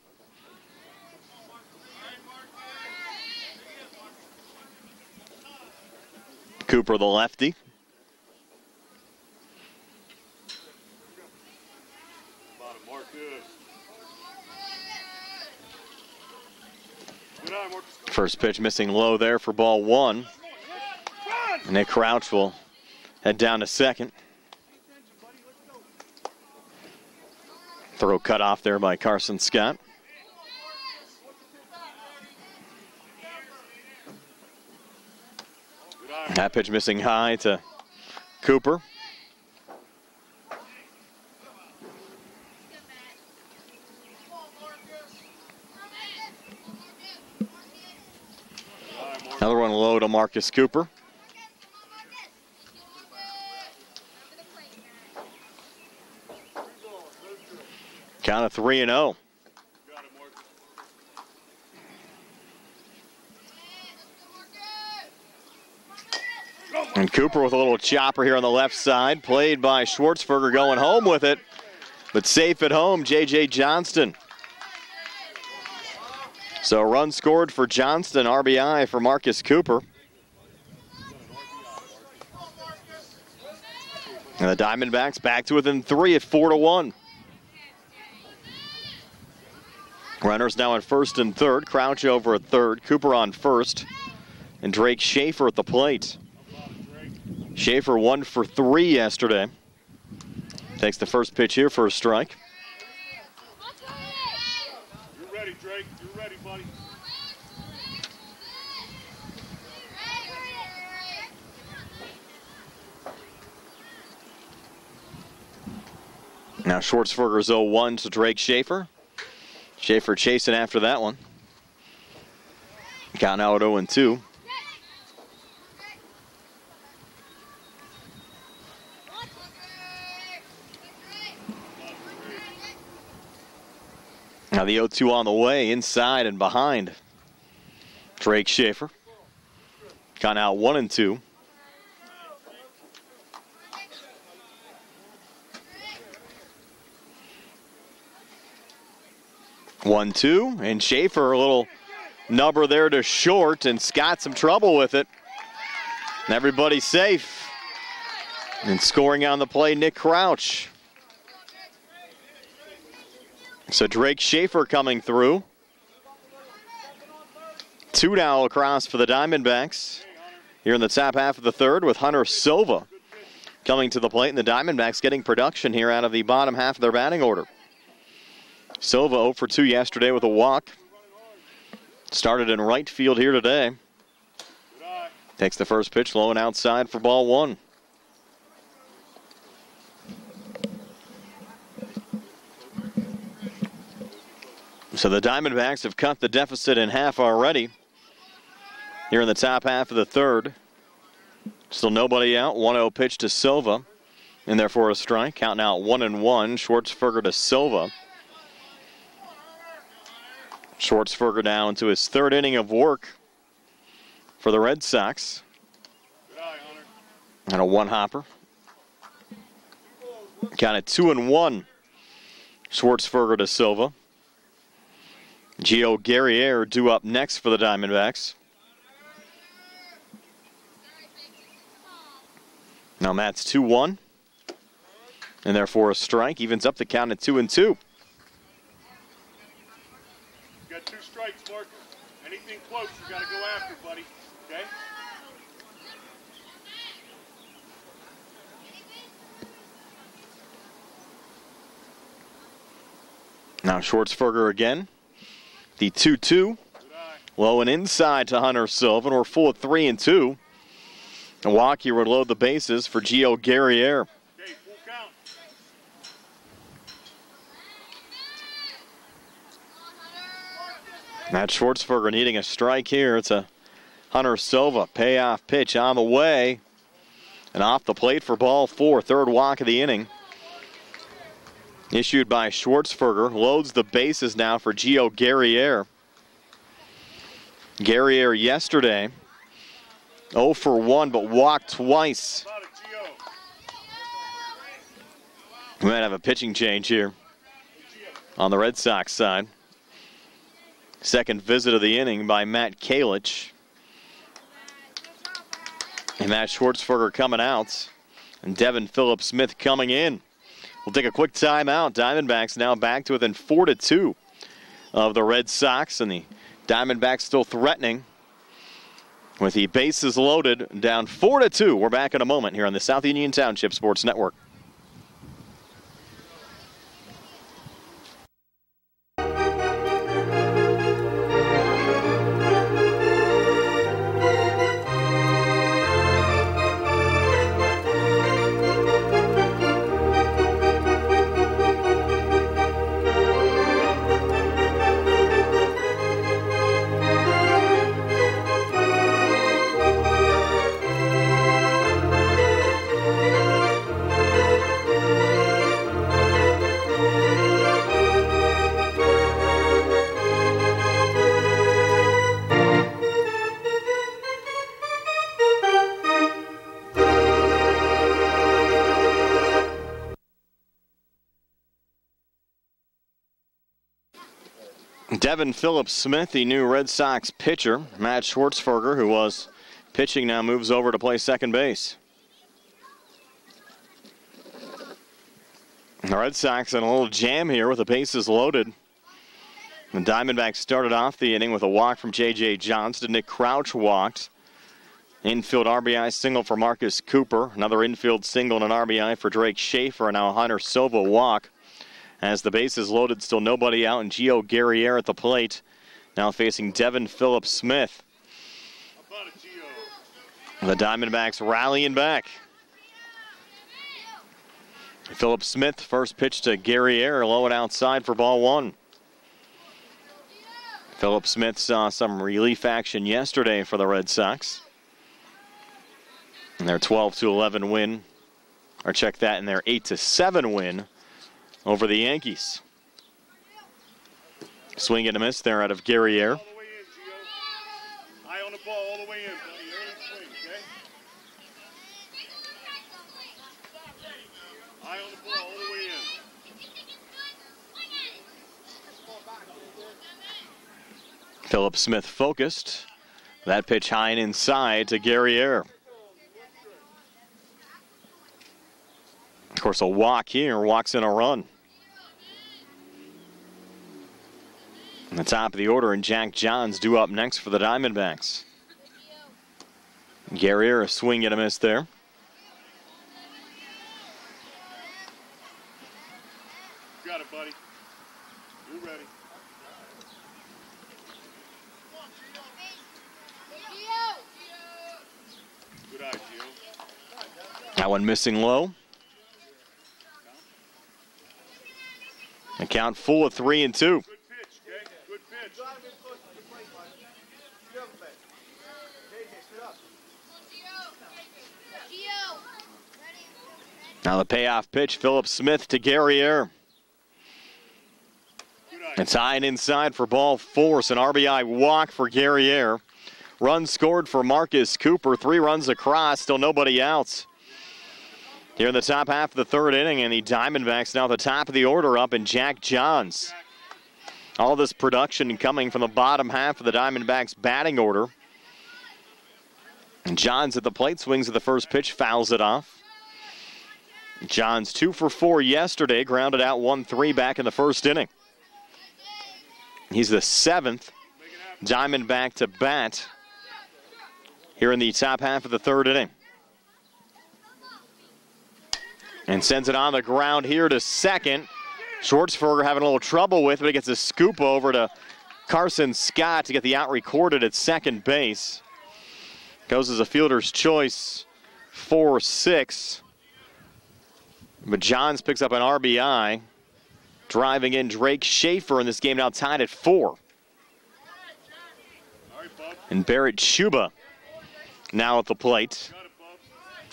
[SPEAKER 1] Cooper, the lefty. First pitch missing low there for ball 1. Nick Crouch will head down to second. Throw cut off there by Carson Scott. That pitch missing high to Cooper. Another one low to Marcus Cooper. Count of 3-0. And Cooper with a little chopper here on the left side. Played by Schwartzberger, going home with it. But safe at home, J.J. Johnston. So a run scored for Johnston, RBI for Marcus Cooper. And the Diamondbacks back to within 3 at 4-1. Runners now at first and third. Crouch over at third. Cooper on first. And Drake Schaefer at the plate. Schaefer 1 for 3 yesterday. Takes the first pitch here for a strike.
[SPEAKER 9] You're ready, Drake. You're ready, buddy.
[SPEAKER 1] Now Schwartzberger's 0-1 to Drake Schaefer. Schaefer chasing after that one. Count now at 0-2. Now the 0-2 on the way, inside and behind. Drake Schaefer. Gone out 1-2. One, two, and Schaefer, a little nubber there to short, and Scott some trouble with it. And everybody's safe. And scoring on the play, Nick Crouch. So Drake Schaefer coming through. 2 now across for the Diamondbacks. Here in the top half of the third with Hunter Silva coming to the plate, and the Diamondbacks getting production here out of the bottom half of their batting order. Silva 0 for 2 yesterday with a walk. Started in right field here today. Takes the first pitch low and outside for ball 1. So the Diamondbacks have cut the deficit in half already. Here in the top half of the third. Still nobody out. 1-0 pitch to Silva. And therefore a strike. Counting out 1-1. Schwartzberger to Silva. Schwartzberger now into his third inning of work for the Red Sox. And a one-hopper. Counted 2-1. Schwartzberger to Silva. Gio Guerriere due up next for the Diamondbacks. Now Matt's 2-1. And therefore a strike. Evens up the count at 2-2.
[SPEAKER 9] Got 2 strikes, Mark. Anything close, you got to go after, buddy. Okay?
[SPEAKER 1] Now Schwartzberger again. The 2-2. Low and inside to Hunter Silva. And we're full of 3-2. Milwaukee would load the bases for Gio Guerriere.
[SPEAKER 9] Okay, full count.
[SPEAKER 1] Matt Schwartzberger needing a strike here. It's a Hunter Silva payoff pitch on the way. And off the plate for ball 4. Third walk of the inning. Issued by Schwartzberger. Loads the bases now for Gio Guerriere. Guerriere yesterday 0 for 1, but walked twice. We might have a pitching change here on the Red Sox side. Second visit of the inning by Matt Kalich. And Matt Schwartzberger coming out. And Devin Phillips-Smith coming in. We'll take a quick timeout. Diamondbacks now back to within 4-2 of the Red Sox. And the Diamondbacks still threatening with the bases loaded, down 4-2. We're back in a moment here on the South Union Township Sports Network. Devin Phillips-Smith, the new Red Sox pitcher. Matt Schwartzberger, who was pitching, now moves over to play second base. The Red Sox in a little jam here with the bases loaded. The Diamondbacks started off the inning with a walk from J.J. Johnston. Nick Crouch walked. Infield RBI single for Marcus Cooper. Another infield single and an RBI for Drake Schaefer. And now Hunter Silva walk. As the bases loaded, still nobody out, and Gio Guerriere at the plate. Now facing Devin Phillips-Smith. The Diamondbacks rallying back. Phillips-Smith, first pitch to Guerriere, low and outside for ball 1. Phillips-Smith saw some relief action yesterday for the Red Sox. In their 12-11 win, or check that, in their 8-7 win over the Yankees. Swing and a miss there out of Guerriere.
[SPEAKER 9] All the way in, Gio. Eye on the ball all the way in, buddy. Early swing, okay? Eye on the ball all the way in.
[SPEAKER 1] Philip Smith focused. That pitch high and inside to Guerriere. Of course, a walk here, walks in a run. On the top of the order, and Jack Johns due up next for the Diamondbacks. Guerriere, a swing and a miss there.
[SPEAKER 9] Got it, buddy. You're ready. Good eye, Gio.
[SPEAKER 1] That one missing low. A count full of 3-2.
[SPEAKER 9] Good pitch, okay? Good pitch.
[SPEAKER 1] Now the payoff pitch, Philip Smith to Guerriere. It's high and inside for ball 4. It's an RBI walk for Guerriere. Run scored for Marcus Cooper. 3 runs across, still nobody else. Here in the top half of the 3rd inning, and the Diamondbacks now at the top of the order up in Jack Johns. All this production coming from the bottom half of the Diamondbacks batting order. And Johns at the plate, swings at the first pitch, fouls it off. Johns 2 for 4 yesterday, grounded out 1-3 back in the 1st inning. He's the 7th Diamondback to bat here in the top half of the 3rd inning. And sends it on the ground here to second. Schwartzberger having a little trouble with it, but he gets a scoop over to Carson Scott to get the out recorded at second base. Goes as a fielder's choice, 4-6. But Johns picks up an RBI, driving in Drake Schaefer in this game now tied at 4. And Barrett Chuba now at the plate.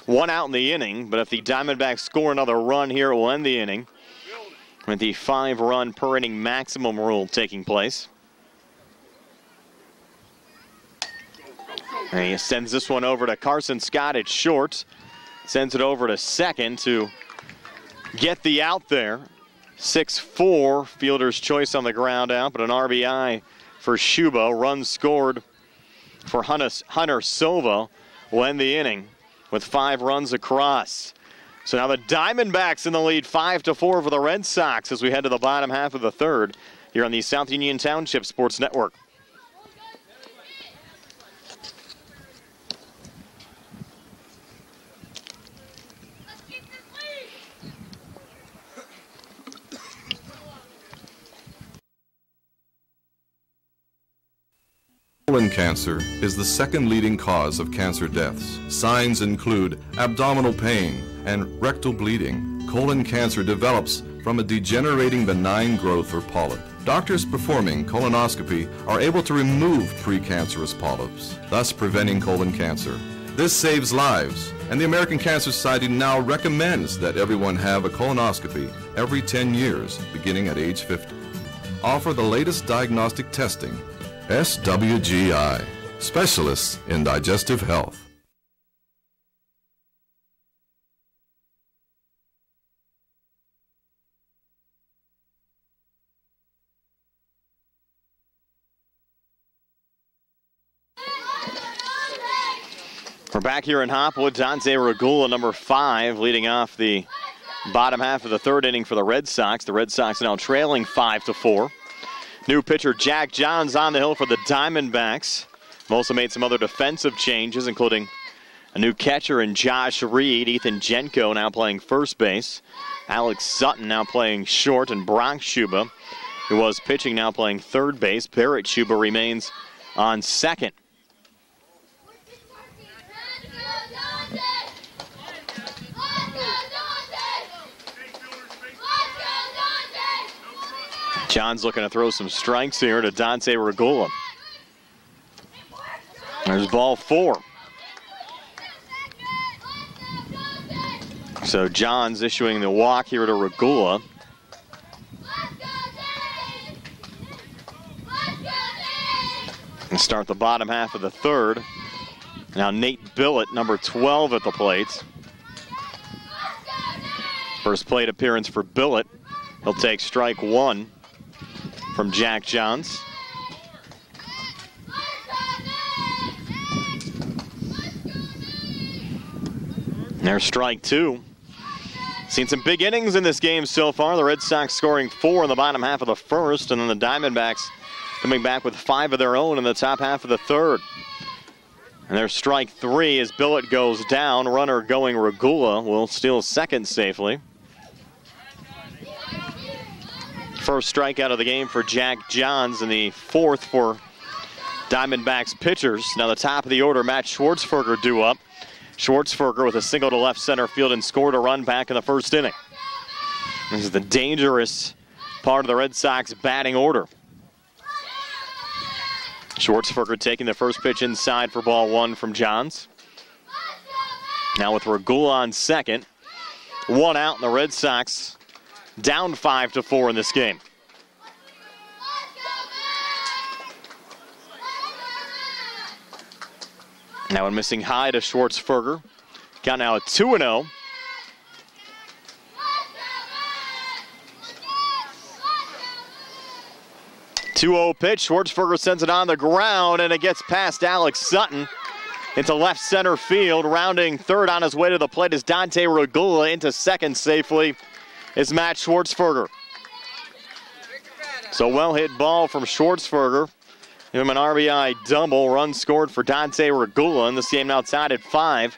[SPEAKER 1] 1 out in the inning, but if the Diamondbacks score another run here, it will end the inning with the 5-run per inning maximum rule taking place. And he sends this one over to Carson Scott at short. Sends it over to second to get the out there. 6-4, fielder's choice on the ground out, but an RBI for Chuba. Run scored for Hunter Silva will end the inning with 5 runs across. So now the Diamondbacks in the lead, 5-4 for the Red Sox as we head to the bottom half of the 3rd here on the South Union Township Sports Network.
[SPEAKER 5] Colon cancer is the 2nd leading cause of cancer deaths. Signs include abdominal pain and rectal bleeding. Colon cancer develops from a degenerating benign growth or polyp. Doctors performing colonoscopy are able to remove precancerous polyps, thus preventing colon cancer. This saves lives, and the American Cancer Society now recommends that everyone have a colonoscopy every 10 years, beginning at age 50. Offer the latest diagnostic testing. SWGI, specialists in digestive health.
[SPEAKER 1] We're back here in Hopwood. Dante Regula, number 5, leading off the bottom half of the 3rd inning for the Red Sox. The Red Sox now trailing 5-4. New pitcher Jack Johns on the hill for the Diamondbacks. They've also made some other defensive changes, including a new catcher in Josh Reed. Ethan Jenko now playing first base. Alex Sutton now playing short, and Brock Chuba, who was pitching, now playing third base. Barrett Chuba remains on second. John's looking to throw some strikes here to Dante Regula. There's ball 4. So John's issuing the walk here to Regula. And start the bottom half of the third. Now Nate Billett, number 12 at the plate. First plate appearance for Billett. He'll take strike one from Jack Johns. There's strike two. Seen some big innings in this game so far. The Red Sox scoring 4 in the bottom half of the first, and then the Diamondbacks coming back with 5 of their own in the top half of the third. And there's strike three as Billett goes down. Runner going Regula will steal second safely. First strikeout of the game for Jack Johns, and the fourth for Diamondbacks pitchers. Now the top of the order, Matt Schwartzberger due up. Schwartzberger with a single to left center field and scored a run back in the first inning. This is the dangerous part of the Red Sox batting order. Schwartzberger taking the first pitch inside for ball one from Johns. Now with Regula on second. One out, and the Red Sox down 5-4 in this game. Now a missing high to Schwartzberger. Count now at 2-0. Pitch. Schwartzberger sends it on the ground, and it gets past Alex Sutton into left center field. Rounding third on his way to the plate is Dante Regula. Into second safely is Matt Schwartzberger. So well hit ball from Schwartzberger. Give him an RBI double. Run scored for Dante Regula, and this game now tied at 5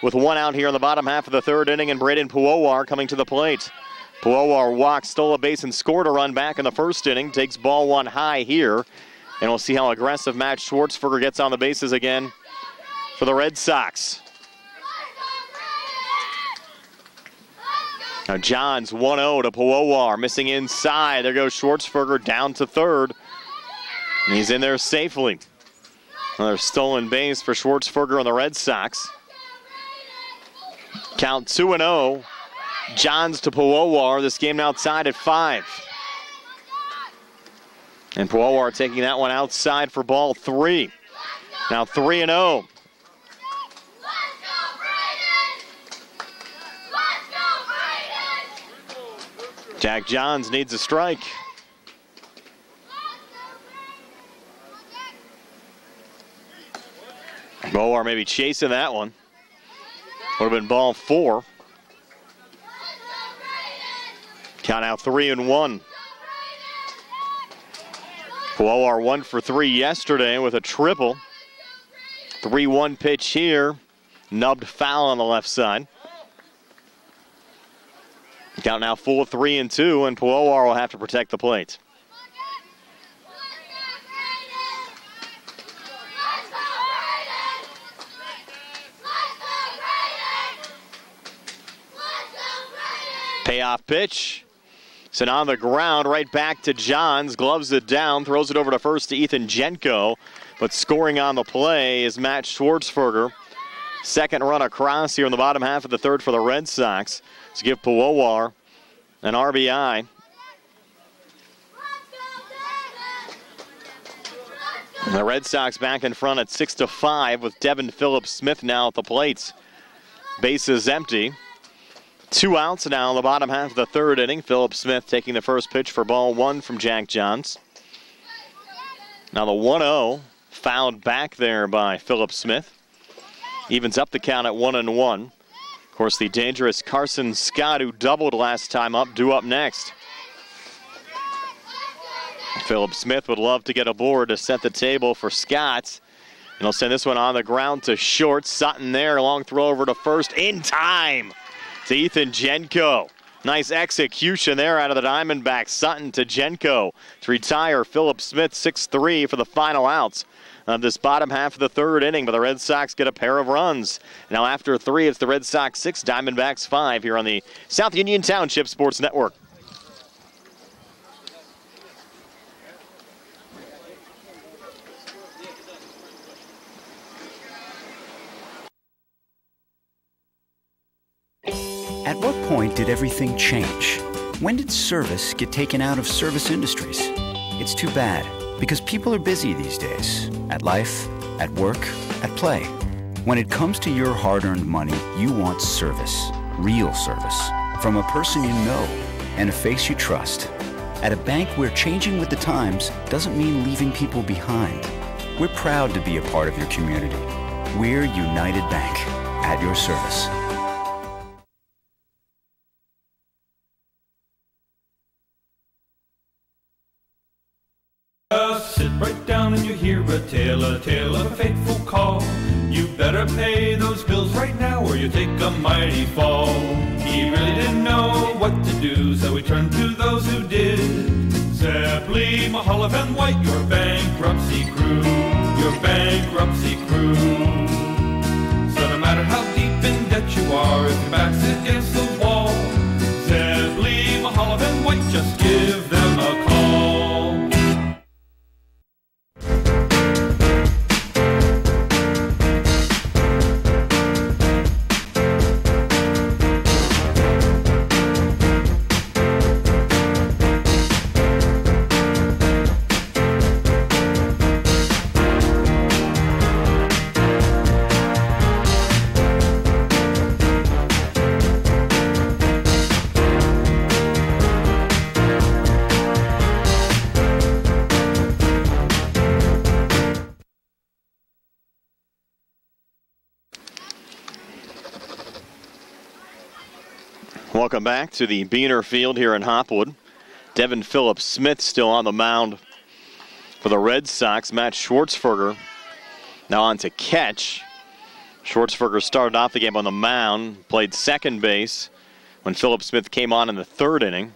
[SPEAKER 1] with one out here in the bottom half of the third inning, and Braden Puowar coming to the plate. Puowar walked, stole a base, and scored a run back in the first inning. Takes ball one high here, and we'll see how aggressive Matt Schwartzberger gets on the bases again for the Red Sox. Now Johns 1-0 to Puowar, missing inside. There goes Schwartzberger down to third. And he's in there safely. Another stolen base for Schwartzberger on the Red Sox. Count 2-0. Johns to Puowar. This game now tied at 5. And Puowar taking that one outside for ball 3. Now 3-0. Jack Johns needs a strike. Puowar maybe chasing that one. Would have been ball 4. Count out 3-1. Puowar 1 for 3 yesterday with a triple. 3-1 pitch here. Nubbed foul on the left side. Count now full of 3-2, and Puowar will have to protect the plate. Payoff pitch. Sent on the ground, right back to Johns. Gloves it down, throws it over to first to Ethan Jenko. But scoring on the play is Matt Schwartzberger. Second run across here in the bottom half of the third for the Red Sox to give Puowar an RBI. And the Red Sox back in front at 6-5 with Devin Phillips-Smith now at the plate. Bases empty. 2 outs now in the bottom half of the third inning. Phillips-Smith taking the first pitch for ball 1 from Jack Johns. Now the 1-0 fouled back there by Phillips-Smith. Evens up the count at 1-1. Of course, the dangerous Carson Scott, who doubled last time up, due up next. Phillips-Smith would love to get aboard to set the table for Scott. And he'll send this one on the ground to short. Sutton there, long throw over to first in time to Ethan Jenko. Nice execution there out of the Diamondbacks. Sutton to Jenko to retire Phillips-Smith 6-3 for the final outs of this bottom half of the third inning. But the Red Sox get a pair of runs. Now after 3, it's the Red Sox 6, Diamondbacks 5 here on the South Union Township Sports Network.
[SPEAKER 6] At what point did everything change? When did service get taken out of service industries? It's too bad, Because people are busy these days, at life, at work, at play. When it comes to your hard-earned money, you want service, real service, from a person you know and a face you trust. At a bank where changing with the times doesn't mean leaving people behind. We're proud to be a part of your community. We're United Bank, at your service.
[SPEAKER 10] Sit right down and you hear a tale of a fateful call. You better pay those bills right now or you take a mighty fall. He really didn't know what to do, so he turned to those who did. Zeppeli, Mahalev, and White, your bankruptcy crew, your bankruptcy crew. So no matter how deep in debt you are, if your back's against the wall, Zeppeli, Mahalev, and White, just give them a call.
[SPEAKER 1] Welcome back to the Beaner Field here in Hopwood. Devin Phillips-Smith still on the mound for the Red Sox. Matt Schwartzberger now on to catch. Schwartzberger started off the game on the mound, played second base when Phillips-Smith came on in the third inning.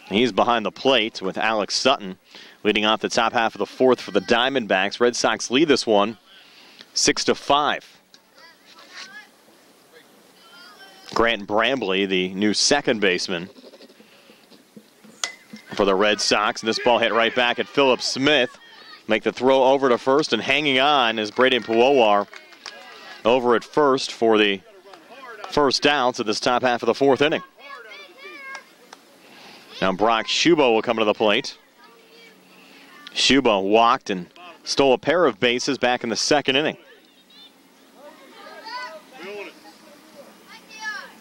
[SPEAKER 1] And he's behind the plate with Alex Sutton leading off the top half of the fourth for the Diamondbacks. Red Sox lead this one 6-5. Grant Brambley, the new second baseman for the Red Sox. And this ball hit right back at Phillips-Smith. Make the throw over to first, and hanging on is Braden Puowar over at first for the first out to this top half of the fourth inning. Now Brock Shubo will come to the plate. Shubo walked and stole a pair of bases back in the second inning.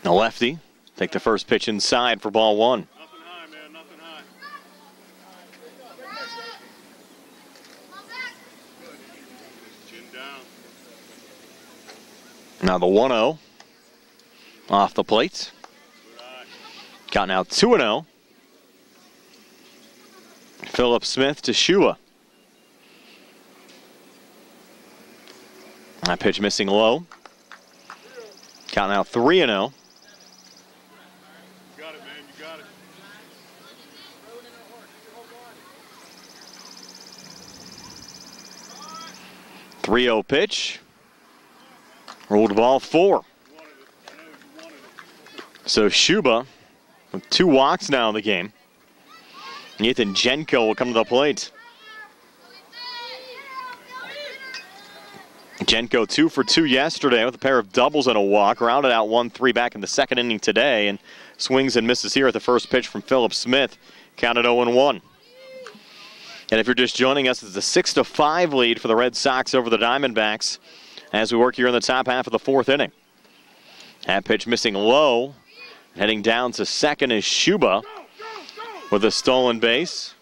[SPEAKER 1] A lefty, take the first pitch inside for ball one.
[SPEAKER 9] Nothing high, man, nothing high. Chin down.
[SPEAKER 1] Now the 1-0 off the plate. Got now 2-0. Phillips-Smith to Shua. That pitch missing low. Count now 3-0.
[SPEAKER 9] You got it, man, you got it.
[SPEAKER 1] 3-0 pitch. Ruled ball 4. So Shuba with 2 walks now in the game. Nathan Jenko will come to the plate. Jenko 2 for 2 yesterday with a pair of doubles and a walk. Rounded out 1-3 back in the second inning today, and swings and misses here at the first pitch from Phillips-Smith. Counted 0-1. And if you're just joining us, it's a 6-5 lead for the Red Sox over the Diamondbacks as we work here in the top half of the fourth inning. That pitch missing low. Heading down to second is Shuba with a stolen base.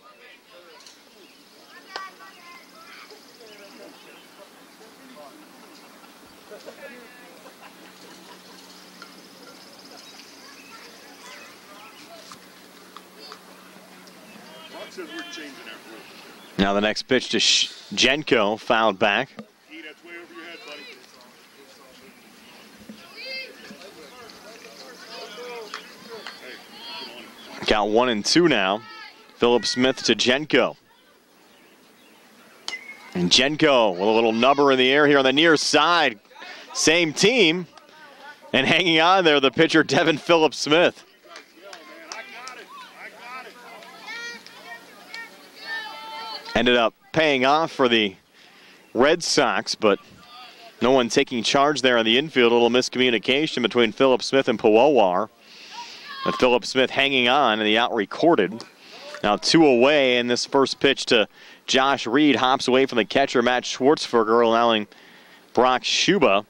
[SPEAKER 1] Now the next pitch to Jenko, fouled back. Count 1-2 now. Phillips-Smith to Jenko. And Jenko with a little nubber in the air here on the near side. Same team. And hanging on there, the pitcher, Devin Phillips-Smith. Ended up paying off for the Red Sox, but no one taking charge there on the infield. A little miscommunication between Phillips-Smith and Puowar. With Phillips-Smith hanging on and the out recorded. Now 2 away, and this first pitch to Josh Reed hops away from the catcher, Matt Schwartzberger, allowing Brock Schuba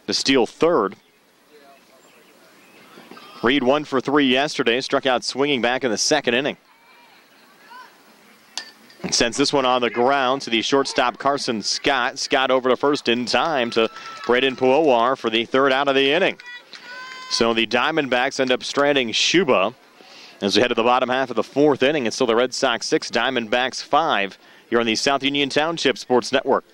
[SPEAKER 1] to steal third. Reed 1 for 3 yesterday, struck out swinging back in the second inning. And sends this one on the ground to the shortstop Carson Scott. Scott over to first in time to Braden Puowar for the third out of the inning. So the Diamondbacks end up stranding Schuba as we head to the bottom half of the fourth inning. It's still the Red Sox 6, Diamondbacks 5 here on the South Union Township Sports Network.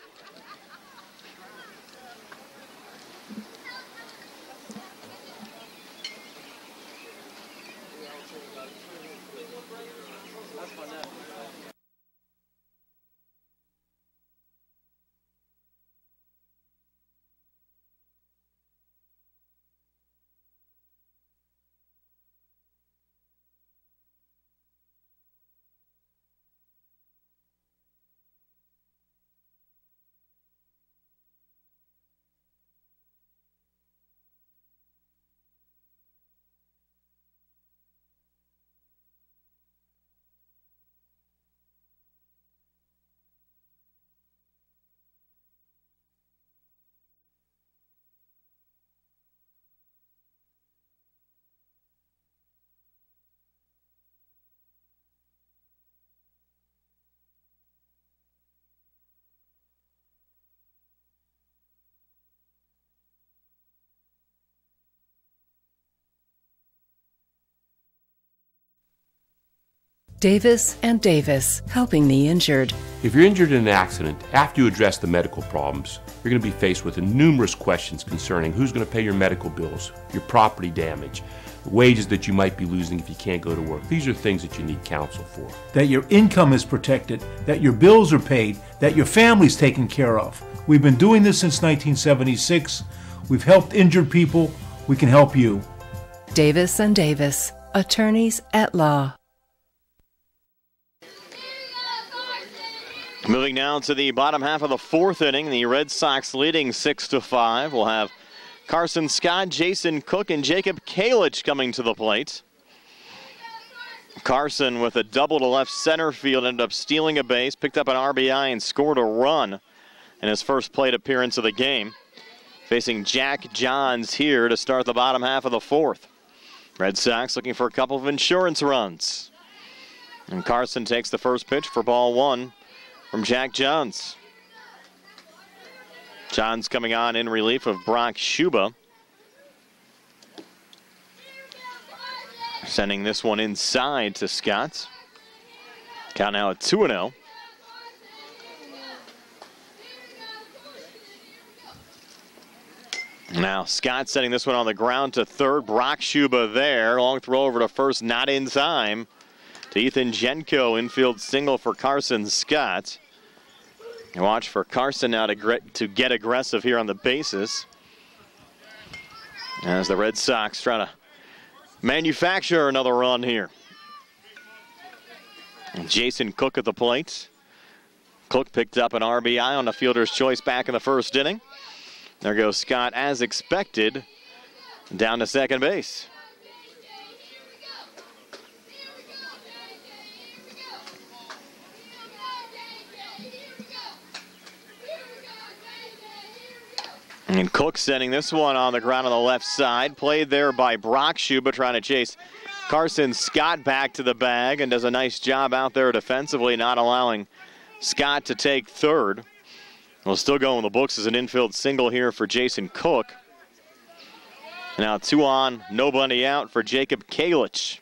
[SPEAKER 4] Davis and Davis, helping the injured.
[SPEAKER 3] If you're injured in an accident, after you address the medical problems, you're going to be faced with numerous questions concerning who's going to pay your medical bills, your property damage, the wages that you might be losing if you can't go to work. These are things that you need counsel for.
[SPEAKER 2] That your income is protected, that your bills are paid, that your family's taken care of. We've been doing this since 1976. We've helped injured people. We can help you.
[SPEAKER 4] Davis and Davis, attorneys at law.
[SPEAKER 1] Moving now to the bottom half of the fourth inning, the Red Sox leading 6-5. We'll have Carson Scott, Jason Cook, and Jacob Kalich coming to the plate. Carson with a double to left center field ended up stealing a base, picked up an RBI, and scored a run in his first plate appearance of the game. Facing Jack Johns here to start the bottom half of the fourth. Red Sox looking for a couple of insurance runs. And Carson takes the first pitch for ball one from Jack Johns. Johns coming on in relief of Brock Schuba. Sending this one inside to Scott. Count now at 2-0. Now Scott setting this one on the ground to third. Brock Schuba there. Long throw over to first, not in time. To Ethan Jenko, infield single for Carson Scott. And watch for Carson now to get aggressive here on the bases. As the Red Sox trying to manufacture another run here. And Jason Cook at the plate. Cook picked up an RBI on the fielder's choice back in the first inning. There goes Scott as expected, down to second base. And Cook sending this one on the ground on the left side. Played there by Brock Schuba, trying to chase Carson Scott back to the bag, and does a nice job out there defensively, not allowing Scott to take third. Will still go in the books as an infield single here for Jason Cook. Now 2 on, nobody out for Jacob Kalich.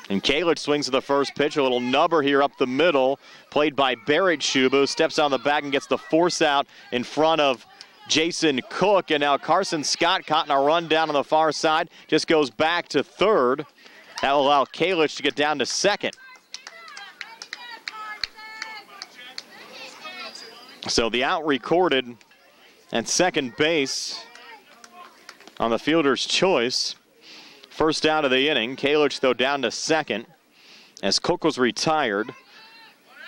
[SPEAKER 1] And Kalich swings to the first pitch, a little nubber here up the middle, played by Barrett Schuba, steps on the back and gets the force out in front of Jason Cook. And now Carson Scott caught in a run down on the far side, just goes back to third. That will allow Kalich to get down to second. So the out recorded at second base on the fielder's choice. First out of the inning. Kalich, though, down to second as Cook was retired.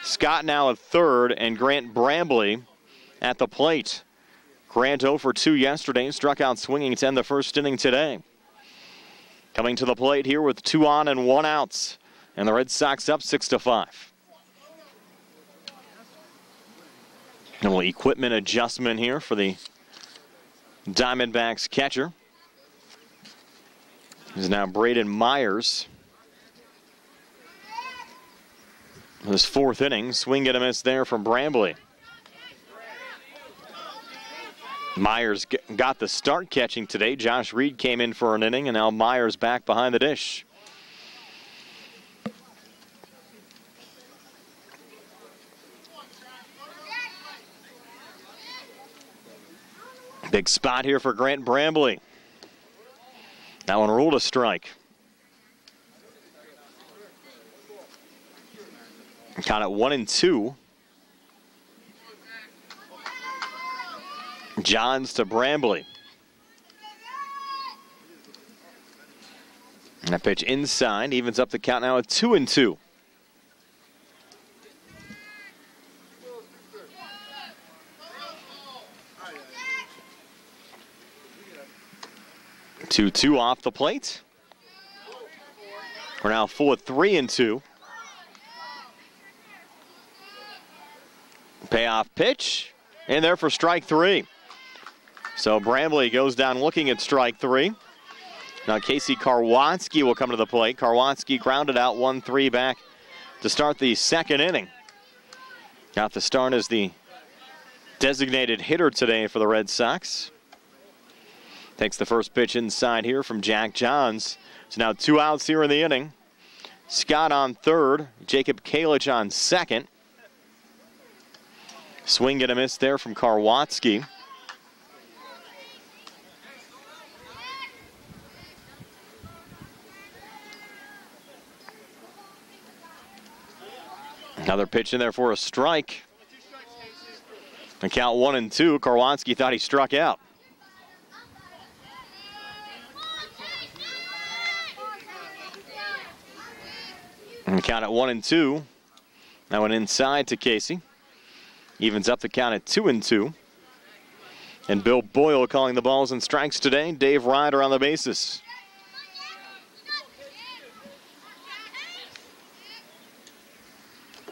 [SPEAKER 1] Scott now at third, and Grant Brambley at the plate. Grant 0 for 2 yesterday, struck out swinging to end the first inning today. Coming to the plate here with 2 on and 1 outs And the Red Sox up 6-5. A little equipment adjustment here for the Diamondbacks catcher. This is now Braden Myers. This fourth inning, swing and a miss there from Brambley. Myers got the start catching today. Josh Reed came in for an inning, and now Myers back behind the dish. Big spot here for Grant Brambley. That one ruled a strike. Count it 1-2. Johns to Brambley. And that pitch inside evens up the count now at 2-2. Two off the plate. We're now full at 3-2. Payoff pitch, and there for strike three. So Brambley goes down looking at strike three. Now Casey Karwotsky will come to the plate. Karwotsky grounded out 1-3 back to start the second inning. Got the start as the designated hitter today for the Red Sox. Takes the first pitch inside here from Jack Johns. So now 2 outs here in the inning. Scott on third, Jacob Kalich on second. Swing and a miss there from Karwotsky. Another pitch in there for a strike. And count 1-2. Karwotsky thought he struck out. And count at 1-2. That one inside to Casey. Evens up the count at 2-2. And Bill Boyle calling the balls and strikes today. Dave Ryder on the bases.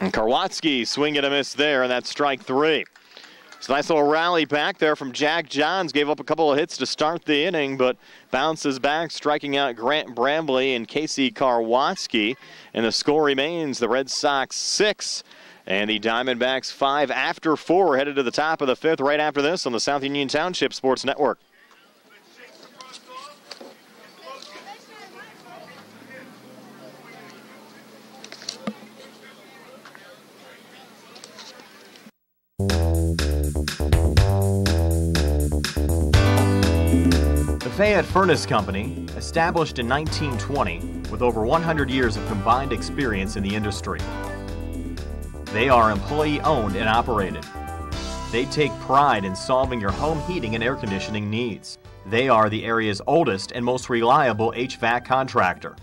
[SPEAKER 1] And Karwotsky swing and a miss there, and that's strike three. So nice little rally back there from Jack Johns. Gave up a couple of hits to start the inning, but bounces back, striking out Grant Brambley and Casey Karwotsky. And the score remains the Red Sox 6 and the Diamondbacks 5 after 4, headed to the top of the fifth right after this on the South Union Township Sports Network. The Fayette Furnace Company, established in 1920 with over 100 years of combined experience in the industry. They are employee-owned and operated. They take pride in solving your home heating and air conditioning needs. They are the area's oldest and most reliable HVAC contractor.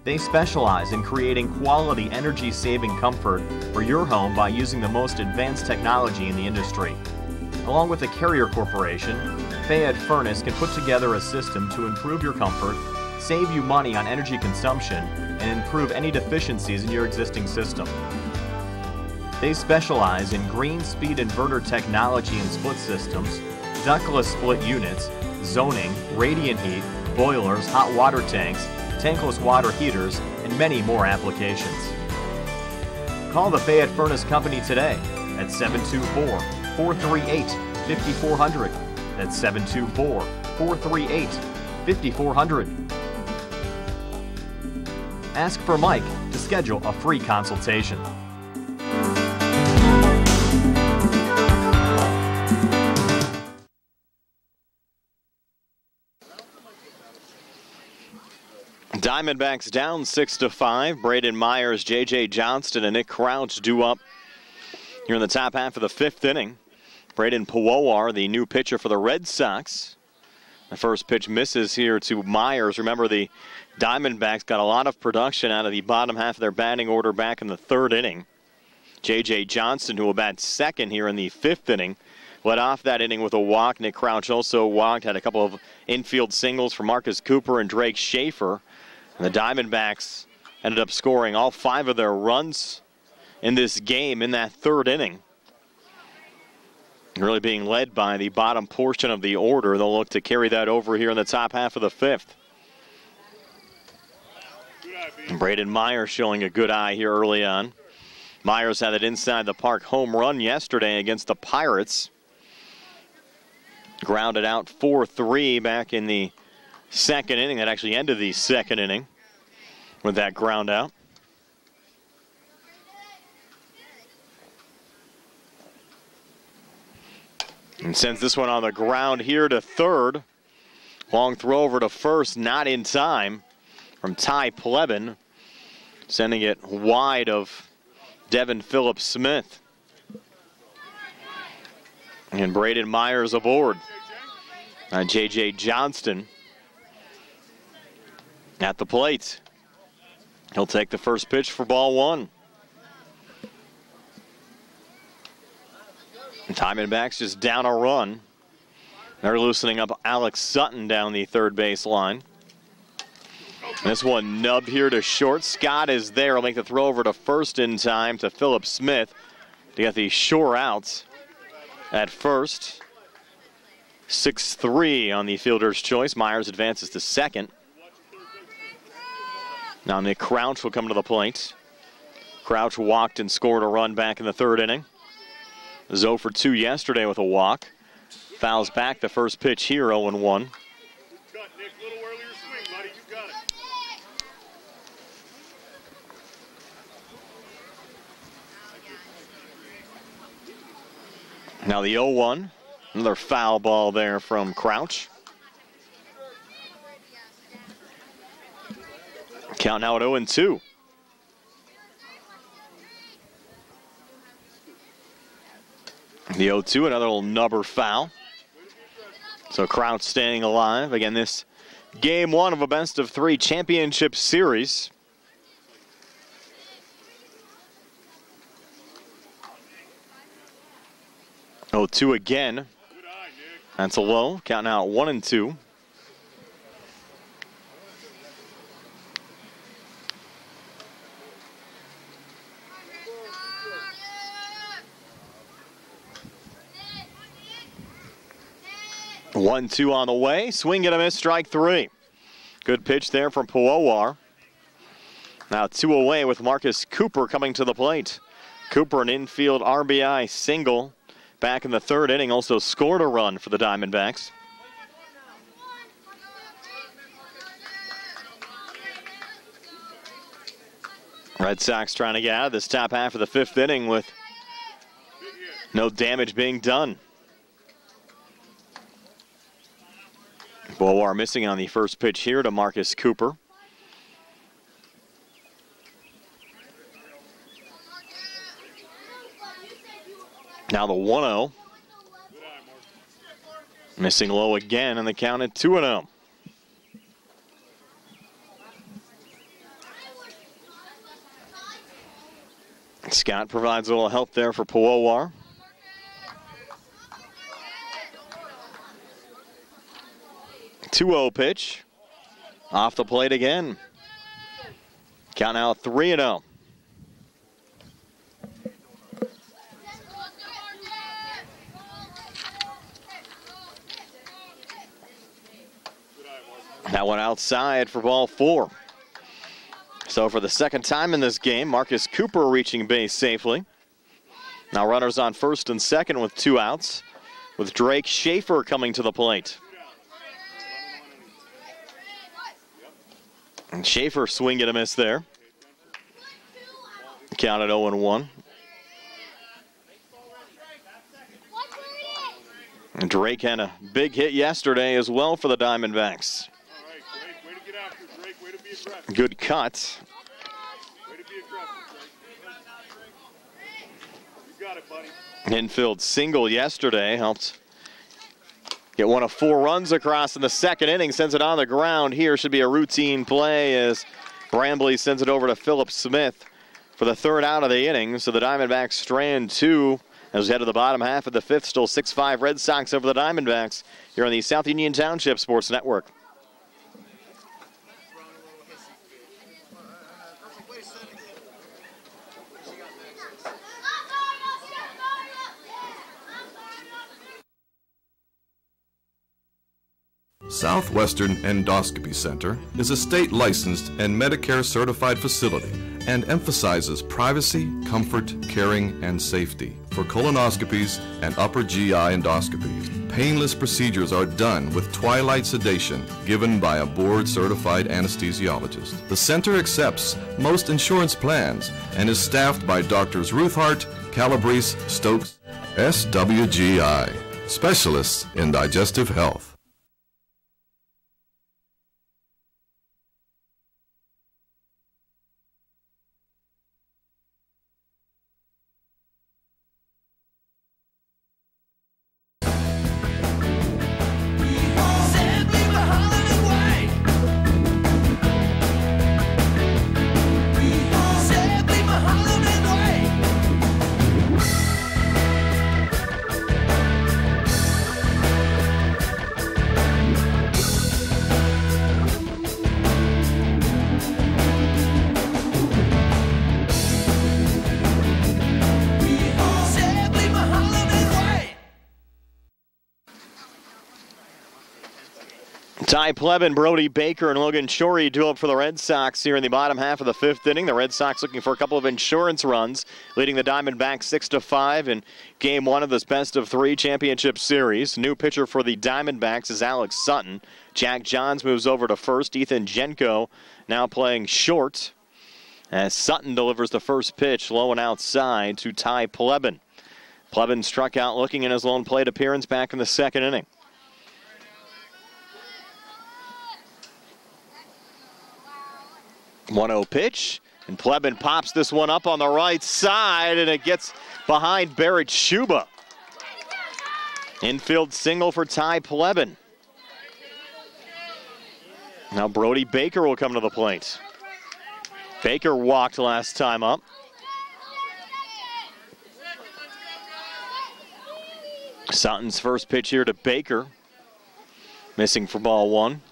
[SPEAKER 1] They specialize in creating quality energy-saving comfort for your home by using the most advanced technology in the industry. Along with the Carrier Corporation, Fayette Furnace can put together a system to improve your comfort, save you money on energy consumption, and improve any deficiencies in your existing system. They specialize in green speed inverter technology and split systems, ductless split units, zoning, radiant heat, boilers, hot water tanks, tankless water heaters, and many more applications. Call the Fayette Furnace Company today at 724-438-5400. That's 724-438-5400. Ask for Mike to schedule a free consultation. Diamondbacks down 6-5. Braden Myers, J.J. Johnston, and Nick Crouch due up here in the top half of the fifth inning. Braden Pawowar, the new pitcher for the Red Sox. The first pitch misses here to Myers. Remember, the Diamondbacks got a lot of production out of the bottom half of their batting order back in the third inning. J.J. Johnston, who will bat second here in the fifth inning, led off that inning with a walk. Nick Crouch also walked, had a couple of infield singles for Marcus Cooper and Drake Schaefer. And the Diamondbacks ended up scoring all 5 of their runs in this game in that third inning. Really being led by the bottom portion of the order. They'll look to carry that over here in the top half of the 5th. Braden Myers showing a good eye here early on. Myers had an inside the park home run yesterday against the Pirates. Grounded out 4-3 back in the second inning. That actually ended the second inning with that ground out. And sends this one on the ground here to third. Long throw over to first, not in time from Ty Plebin. Sending it wide of Devin Phillips-Smith. And Braden Myers aboard. J.J. Johnston at the plate. He'll take the first pitch for ball 1. Diamondbacks just down a run. They're loosening up Alex Sutton down the third base line. This one nubbed here to short. Scott is there. He'll make the throw over to first in time to Philip Smith to get the shore outs at first. 6-3 on the fielder's choice. Myers advances to second. Now Nick Crouch will come to the plate. Crouch walked and scored a run back in the third inning. 0 for 2 yesterday with a walk. Fouls back the first pitch here, 0-1. Now the 0-1. Another foul ball there from Crouch. Count now at 0-2. The 0-2, another little nubber foul. So Crouch staying alive. Again, this game 1 of a best-of-3 championship series. Oh, 2 again. That's a low. Count now at 1-2. One, 2 on the way. Swing and a miss, strike 3. Good pitch there from Puowar. Now 2 away with Marcus Cooper coming to the plate. Cooper, an infield RBI single back in the third inning, also scored a run for the Diamondbacks. Red Sox trying to get out of this top half of the 5th inning with no damage being done. Puowar missing on the first pitch here to Marcus Cooper. Now the 1-0. Missing low again, and the count at 2-0. Scott provides a little help there for Puowar. Pitch. Off the plate again. Count now 3-0. That one outside for ball 4. So for the second time in this game, Marcus Cooper reaching base safely. Now runners on first and second with 2 outs, with Drake Schaefer coming to the plate. And Schaefer swing and a miss there. Count at 0-1. And Drake had a big hit yesterday as well for the Diamondbacks. Good cut. Infield single yesterday helped get one of 4 runs across in the second inning. Sends it on the ground. Here should be a routine play as Brambley sends it over to Philip Smith for the 3rd out of the inning. So the Diamondbacks strand 2 as we head to the bottom half of the 5th. Still 6-5 Red Sox over the Diamondbacks here on the South Union Township Sports Network.
[SPEAKER 5] Southwestern Endoscopy Center is a state-licensed and Medicare-certified facility and emphasizes privacy, comfort, caring, and safety for colonoscopies and upper GI endoscopies. Painless procedures are done with twilight sedation given by a board-certified anesthesiologist. The center accepts most insurance plans and is staffed by Doctors Ruthhart, Calabrese, Stokes, SWGI, specialists in digestive health.
[SPEAKER 1] Ty Plevin, Brody Baker, and Logan Shorey do up for the Red Sox here in the bottom half of the fifth inning. The Red Sox looking for a couple of insurance runs, leading the Diamondbacks 6-5 in Game 1 of this best-of-3 championship series. New pitcher for the Diamondbacks is Alex Sutton. Jack Johns moves over to first. Ethan Jenko now playing short as Sutton delivers the first pitch low and outside to Ty Plevin. Plevin struck out looking in his lone plate appearance back in the second inning. 1-0 pitch, and Plevin pops this one up on the right side, and it gets behind Barrett Schuba. Infield single for Ty Plevin. Now Brody Baker will come to the plate. Baker walked last time up. Sutton's first pitch here to Baker. Missing for ball one.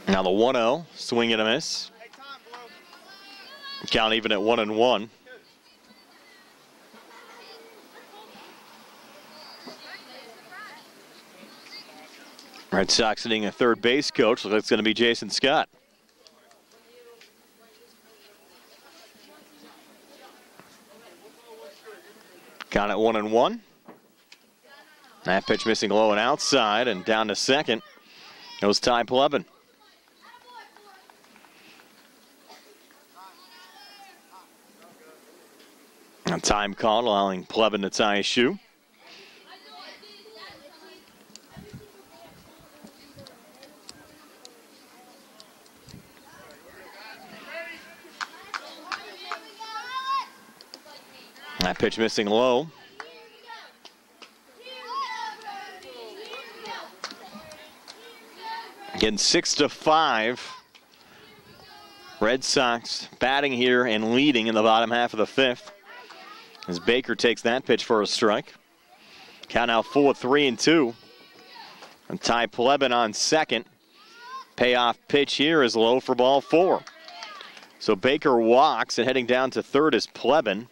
[SPEAKER 1] Now the 1-0, swing and a miss. Count even at 1-1. Red Sox sitting a third base coach. Looks like it's going to be Jason Scott. Count at 1-1. That pitch missing low and outside, and down to second goes Ty Plevin. A time call allowing Plevin to tie his shoe. That pitch missing low. Again, 6-5. Red Sox batting here and leading in the bottom half of the fifth. As Baker takes that pitch for a strike. Count now 4-3-2. And Ty Plevin on second. Payoff pitch here is low for ball four. So Baker walks, and heading down to third is Plevin.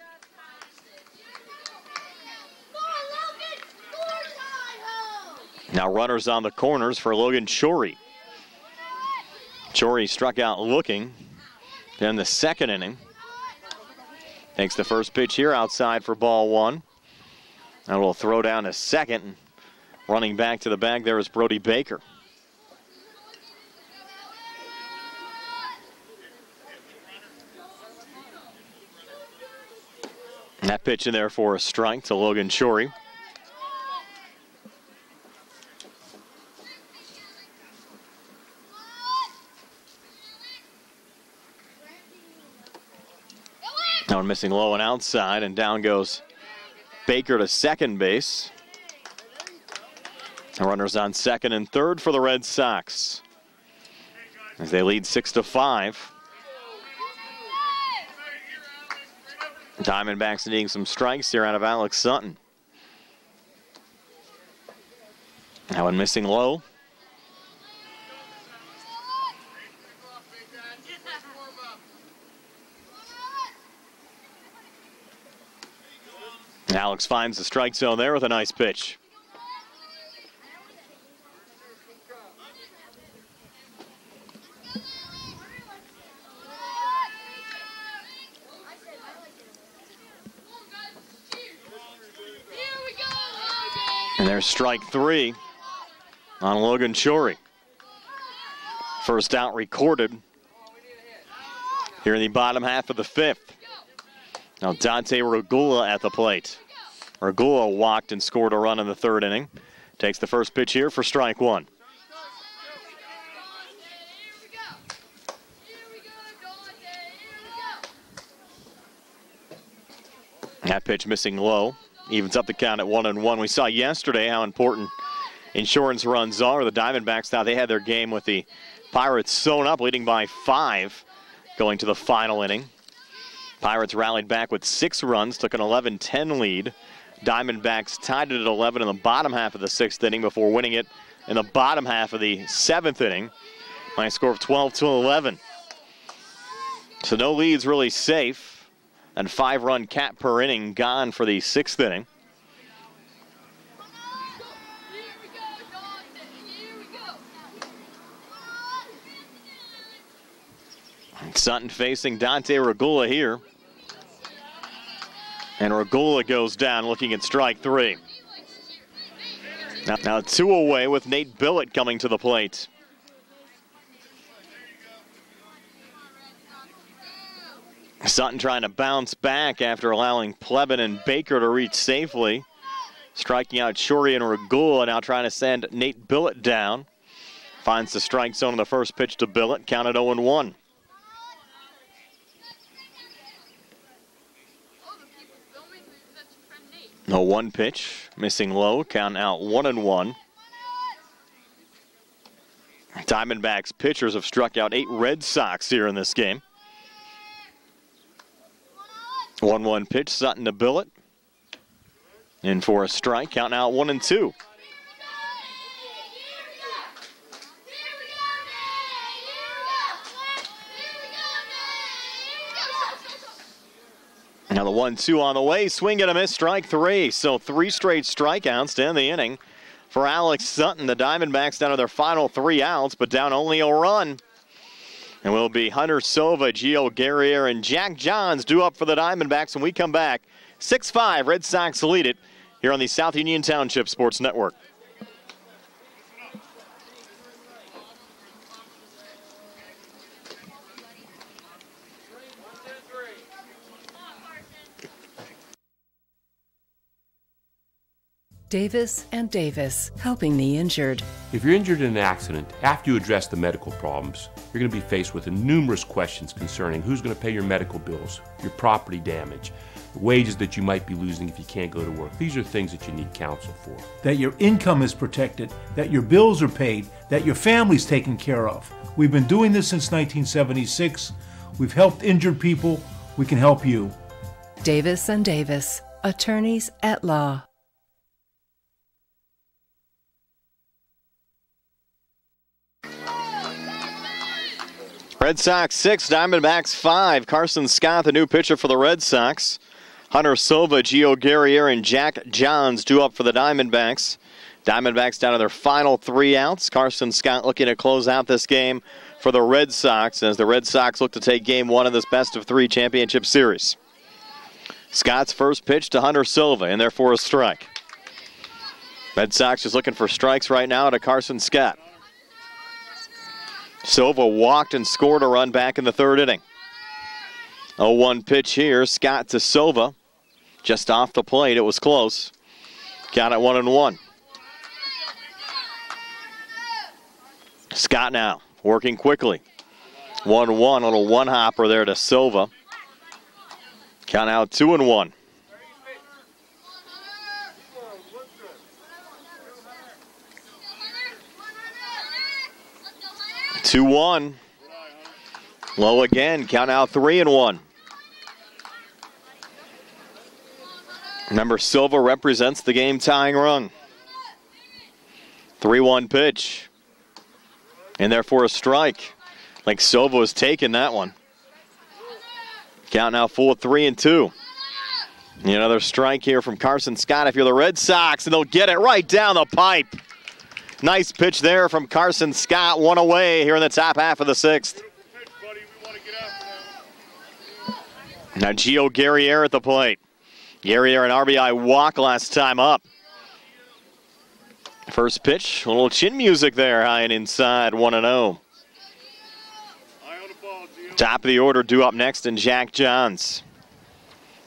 [SPEAKER 1] Now runners on the corners for Logan Shorey. Shorey struck out looking in the second inning. Takes the first pitch here outside for ball one. And will throw down to second. Running back to the bag there is Brody Baker. And that pitch in there for a strike to Logan Shorey. Now missing low and outside, and down goes Baker to second base. The runners on second and third for the Red Sox as they lead 6-5. Diamondbacks needing some strikes here out of Alex Sutton. That one missing low. Alex finds the strike zone there with a nice pitch. And there's strike 3 on Logan Shorey. First out recorded here in the bottom half of the 5th. Now Dante Regula at the plate. Regula walked and scored a run in the 3rd inning. Takes the first pitch here for strike 1. That pitch missing low. Evens up the count at 1-1. We saw yesterday how important insurance runs are. The Diamondbacks thought they had their game with the Pirates sewn up, leading by 5 going to the final inning. Pirates rallied back with 6 runs, took an 11-10 lead. Diamondbacks tied it at 11 in the bottom half of the 6th inning before winning it in the bottom half of the 7th inning by a score of 12-11. So no leads really safe. And 5-run cap per inning gone for the 6th inning. Sutton facing Dante Regula here. And Regula goes down looking at strike 3. Now 2 away with Nate Billett coming to the plate. Sutton trying to bounce back after allowing Plebin and Baker to reach safely. Striking out Shorey and Regula, now trying to send Nate Billett down. Finds the strike zone on the first pitch to Billett, counted 0-1. No 1 pitch, missing low, count out 1-1. Diamondbacks pitchers have struck out 8 Red Sox here in this game. 1-1 pitch, Sutton to Billett. In for a strike, count out 1-2. Now the 1-2 on the way, swing and a miss, strike 3. So 3 straight strikeouts to end the inning for Alex Sutton. The Diamondbacks down to their final 3 outs, but down only a run. And will be Hunter Sova, Gio Guerrier, and Jack Johns due up for the Diamondbacks when we come back. 6-5, Red Sox lead it here on the South Union Township Sports Network.
[SPEAKER 4] Davis and Davis, helping the injured.
[SPEAKER 3] If you're injured in an accident, after you address the medical problems, you're going to be faced with numerous questions concerning who's going to pay your medical bills, your property damage, the wages that you might be losing if you can't go to work. These are things that you need counsel for.
[SPEAKER 2] That your income is protected, that your bills are paid, that your family's taken care of. We've been doing this since 1976. We've helped injured people. We can help you.
[SPEAKER 4] Davis and Davis, attorneys at law.
[SPEAKER 1] Red Sox 6, Diamondbacks 5. Carson Scott, the new pitcher for the Red Sox. Hunter Silva, Gio Guerrier, and Jack Johns due up for the Diamondbacks. Diamondbacks down to their final 3 outs. Carson Scott looking to close out this game for the Red Sox as the Red Sox look to take Game 1 of this best-of-3 championship series. Scott's first pitch to Hunter Silva, and therefore a strike. Red Sox just looking for strikes right now to Carson Scott. Silva walked and scored a run back in the 3rd inning. 0-1 pitch here, Scott to Silva. Just off the plate, it was close. Count at 1-1. Scott now working quickly. 1-1, little one-hopper there to Silva. Count out 2-1. 2-1. Low again. Count out 3-1. Remember, Silva represents the game-tying run. 3-1 pitch. In there for a strike. Like Silva was taking that one. Count now full of 3-2. Another strike here from Carson Scott if you're the Red Sox, and they'll get it right down the pipe. Nice pitch there from Carson Scott. One away here in the top half of the sixth. Now Gio Guerriere at the plate. Guerriere an RBI walk last time up. First pitch, a little chin music there, high and inside, 1-0. Top of the order due up next, and Jack Johns.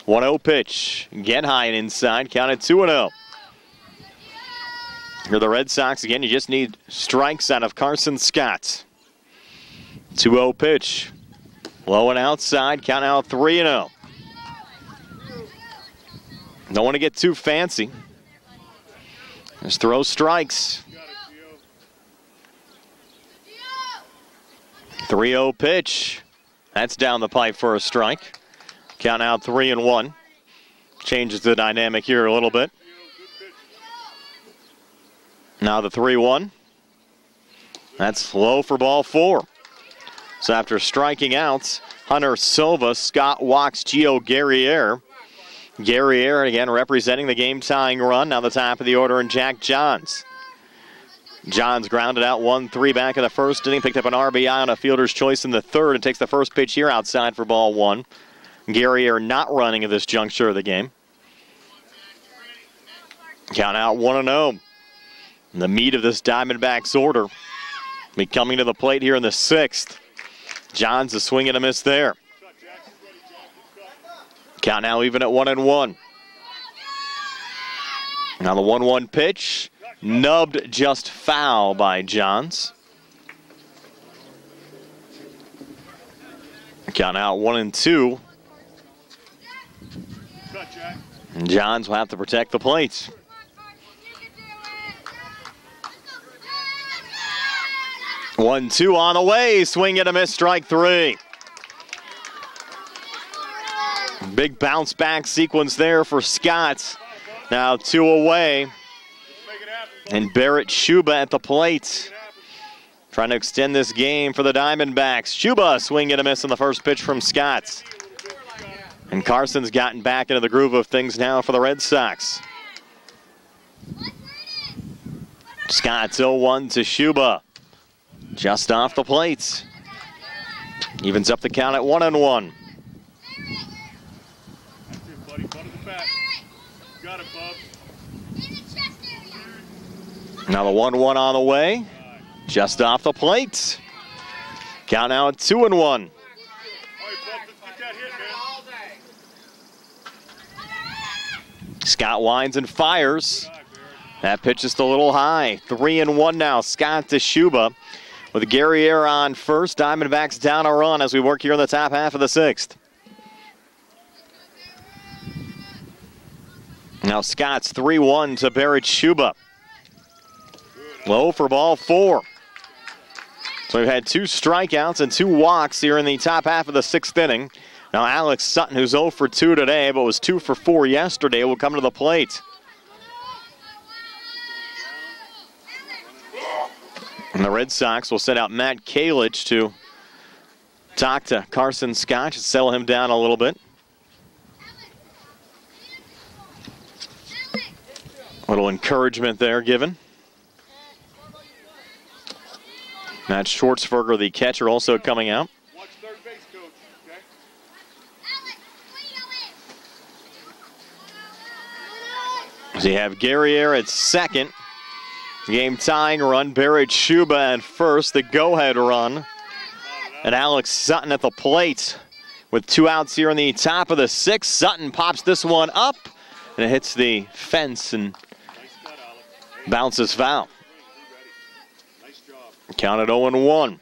[SPEAKER 1] 1-0 pitch, again high and inside, counted 2-0. You're the Red Sox again, you just need strikes out of Carson Scott. 2-0 pitch, low and outside, count out 3-0. Don't want to get too fancy. Just throw strikes. 3-0 pitch. That's down the pipe for a strike. Count out 3-1. Changes the dynamic here a little bit. Now the 3-1. That's low for ball 4. So after striking out Hunter Silva, Scott walks Gio Guerriere. Guerriere again representing the game-tying run. Now the top of the order, and Jack Johns. Johns grounded out 1-3 back in the first inning. Picked up an RBI on a fielder's choice in the third and takes the first pitch here outside for ball 1. Guerriere not running at this juncture of the game. Count out 1-0. The meat of this Diamondbacks order be coming to the plate here in the sixth. Johns a swing and a miss there. Count now even at 1-1. Now the 1-1 pitch, nubbed just foul by Johns. Count out 1-2. Johns will have to protect the plate. One, two on the way, swing and a miss, strike 3. Big bounce back sequence there for Scott. Now 2 away. And Barrett Shuba at the plate. Trying to extend this game for the Diamondbacks. Shuba swing and a miss on the first pitch from Scott. And Carson's gotten back into the groove of things now for the Red Sox. Scott's 0-1 to Shuba. Just off the plate. Evens up the count at 1-1. Now the 1-1 on the way. Just off the plate. Count now at 2-1. Scott winds and fires. That pitch just a little high. 3-1 now. Scott to Shuba. With Guerriere on first. Diamondbacks down a run as we work here in the top half of the sixth. Now Scott's 3-1 to Barrett Shuba. Low for ball 4. So we've had 2 strikeouts and 2 walks here in the top half of the sixth inning. Now Alex Sutton, who's 0 for 2 today, but was 2 for 4 yesterday, will come to the plate. And the Red Sox will send out Matt Kalich to talk to Carson Scott, to settle him down a little bit. A little encouragement there given. Matt Schwartzberger, the catcher, also coming out.
[SPEAKER 9] Watch third base, coach. Okay?
[SPEAKER 1] So you have Guerriere at second. Game tying run, Barrett Shuba at first. The go-ahead run. And Alex Sutton at the plate with 2 outs here in the top of the sixth. Sutton pops this one up, and it hits the fence and bounces foul. Counted 0-1.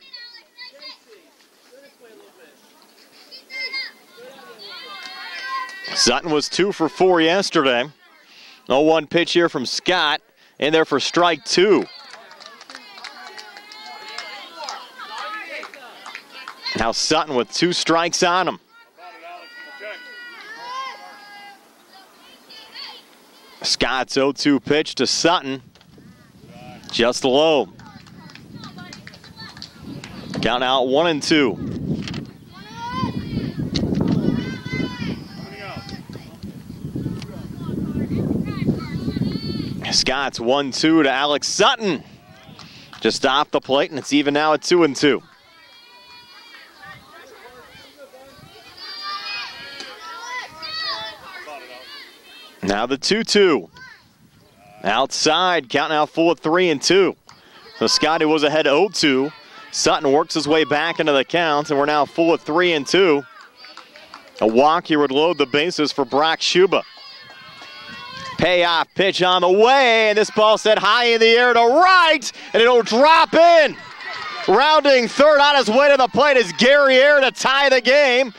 [SPEAKER 1] Sutton was 2 for 4 yesterday. 0-1 pitch here from Scott. In there for strike 2. Now Sutton with 2 strikes on him. Scott's 0-2 pitch to Sutton. Just low. Count out 1-2. Scott's 1-2 to Alex Sutton. Just off the plate, and it's even now at 2-2. Now the 2-2. Outside, count now full at 3-2. So Scotty was ahead 0-2. Sutton works his way back into the count, and we're now full at 3-2. A walk here would load the bases for Brock Schuba. Payoff pitch on the way, and this ball set high in the air to right, and it'll drop in. Rounding third on his way to the plate is Gary Air to tie the game.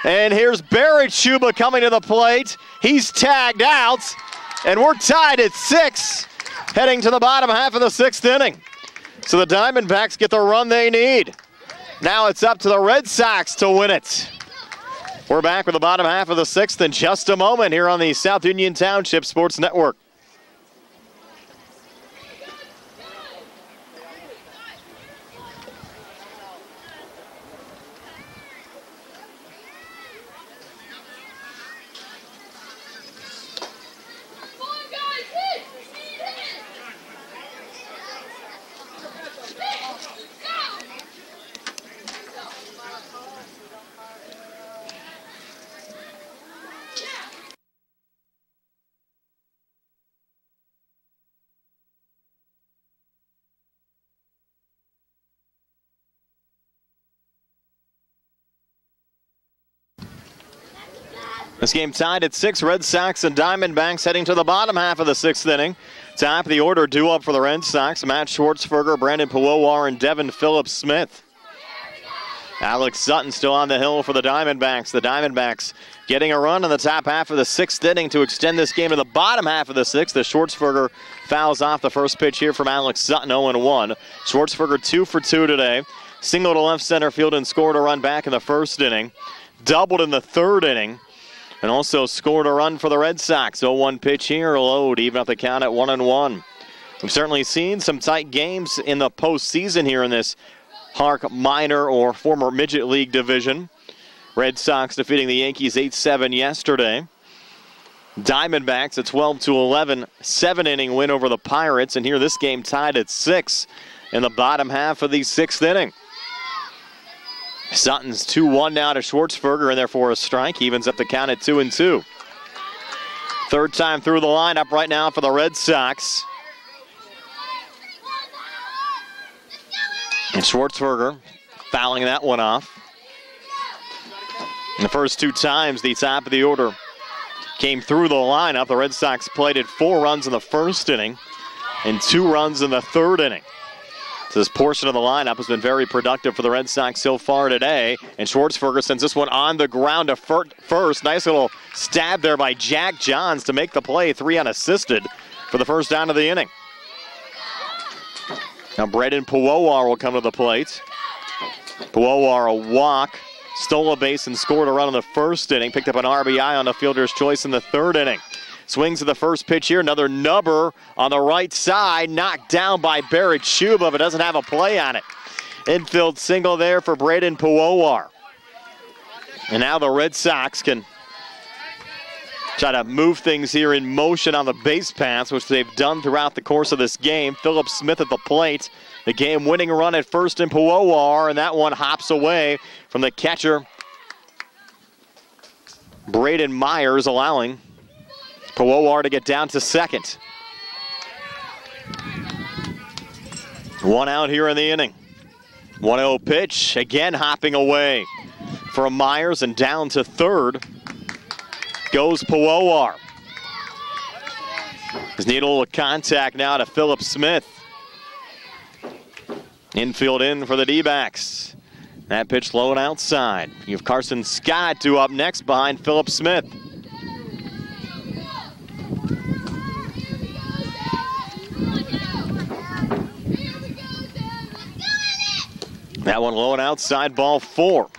[SPEAKER 1] And here's Barrett Schuba coming to the plate. He's tagged out, and we're tied at 6, heading to the bottom half of the 6th inning. So the Diamondbacks get the run they need. Now it's up to the Red Sox to win it. We're back with the bottom half of the 6th in just a moment here on the South Union Township Sports Network. This game tied at 6. Red Sox and Diamondbacks heading to the bottom half of the 6th inning. Top of the order due up for the Red Sox. Matt Schwartzberger, Brandon Puwowar, and Devin Phillips-Smith. Alex Sutton still on the hill for the Diamondbacks. The Diamondbacks getting a run in the top half of the 6th inning to extend this game to the bottom half of the 6th. As Schwartzberger fouls off the first pitch here from Alex Sutton, 0-1. Schwartzberger 2 for 2 today. Single to left center field and scored a run back in the 1st inning. Doubled in the 3rd inning. And also scored a run for the Red Sox. 0-1 pitch here, low to even up the count at 1-1. We've certainly seen some tight games in the postseason here in this HARC minor or former midget league division. Red Sox defeating the Yankees 8-7 yesterday. Diamondbacks a 12-11 7-inning win over the Pirates. And here this game tied at 6 in the bottom half of the 6th inning. Sutton's 2-1 now to Schwartzberger, and therefore a strike. Evens up the count at 2-2. Third time through the lineup right now for the Red Sox. And Schwartzberger fouling that one off. And the first 2 times the top of the order came through the lineup. The Red Sox plated 4 runs in the 1st inning and 2 runs in the 3rd inning. This portion of the lineup has been very productive for the Red Sox so far today. And Schwartzberger sends this one on the ground to first. Nice little stab there by Jack Johns to make the play, 3 unassisted for the first down of the inning. Now Braden Puwowar will come to the plate. Puwowar a walk, stole a base and scored a run in the 1st inning. Picked up an RBI on a fielder's choice in the 3rd inning. Swings to the first pitch here. Another nubber on the right side. Knocked down by Barrett Schuba, but doesn't have a play on it. Infield single there for Braden Puwowar. And now the Red Sox can try to move things here in motion on the base paths, which they've done throughout the course of this game. Phillips-Smith at the plate. The game-winning run at first in Puwowar, and that one hops away from the catcher, Braden Myers, allowing Puwowar to get down to second. 1 out here in the inning. 1-0 pitch, again hopping away from Myers, and down to third goes Puwowar. Just need a little contact now to Phillips-Smith. Infield in for the D-backs. That pitch low and outside. You have Carson Scott due up next behind Phillips-Smith. That one low and outside, ball 4.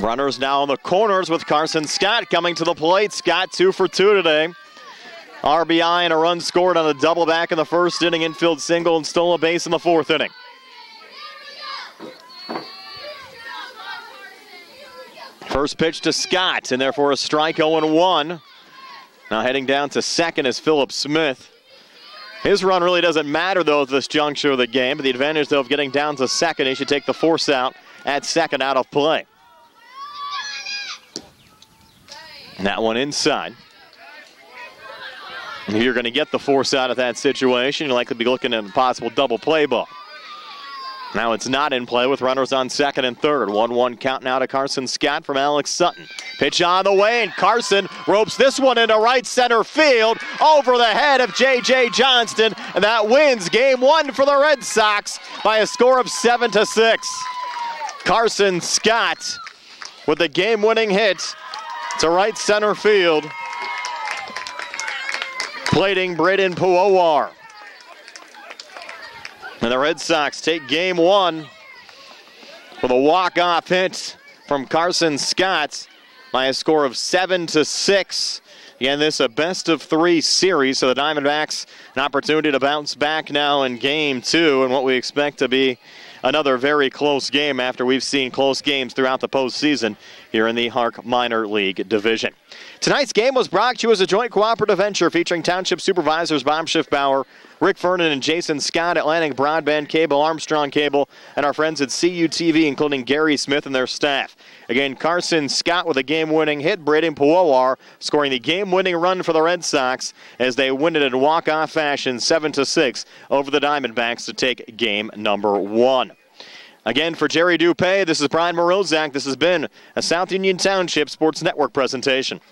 [SPEAKER 1] Runners now in the corners with Carson Scott coming to the plate. Scott 2 for 2 today. RBI and a run scored on a double back in the first inning, infield single, and stole a base in the fourth inning. First pitch to Scott, and therefore a strike 0-1. Now heading down to second is Philip Smith. His run really doesn't matter, though, at this juncture of the game, but the advantage, though, of getting down to second, he should take the force out at second out of play. And that one inside. And you're going to get the force out of that situation. You'll likely be looking at a possible double play ball. Now it's not in play with runners on second and third. 1-1 count now to Carson Scott from Alex Sutton. Pitch on the way, and Carson ropes this one into right center field over the head of J.J. Johnston, and that wins game one for the Red Sox by a score of 7-6. Carson Scott with the game-winning hit to right center field, plating Braden Puowar. And the Red Sox take game one with a walk-off hit from Carson Scott by a score of 7-6. Again, this is a best-of-3 series, so the Diamondbacks an opportunity to bounce back now in game two, and what we expect to be another very close game after we've seen close games throughout the postseason here in the HARC Minor League Division. Tonight's game was brought to you as a joint cooperative venture featuring Township Supervisors Bob Schiffbauer, Rick Vernon, and Jason Scott, Atlantic Broadband Cable, Armstrong Cable, and our friends at CUTV, including Gary Smith and their staff. Again, Carson Scott with a game-winning hit, Braden Puowar scoring the game-winning run for the Red Sox as they win it in walk-off fashion 7-6 over the Diamondbacks to take game number one. Again, for Jerry Dupay, this is Brian Morozak. This has been a South Union Township Sports Network presentation.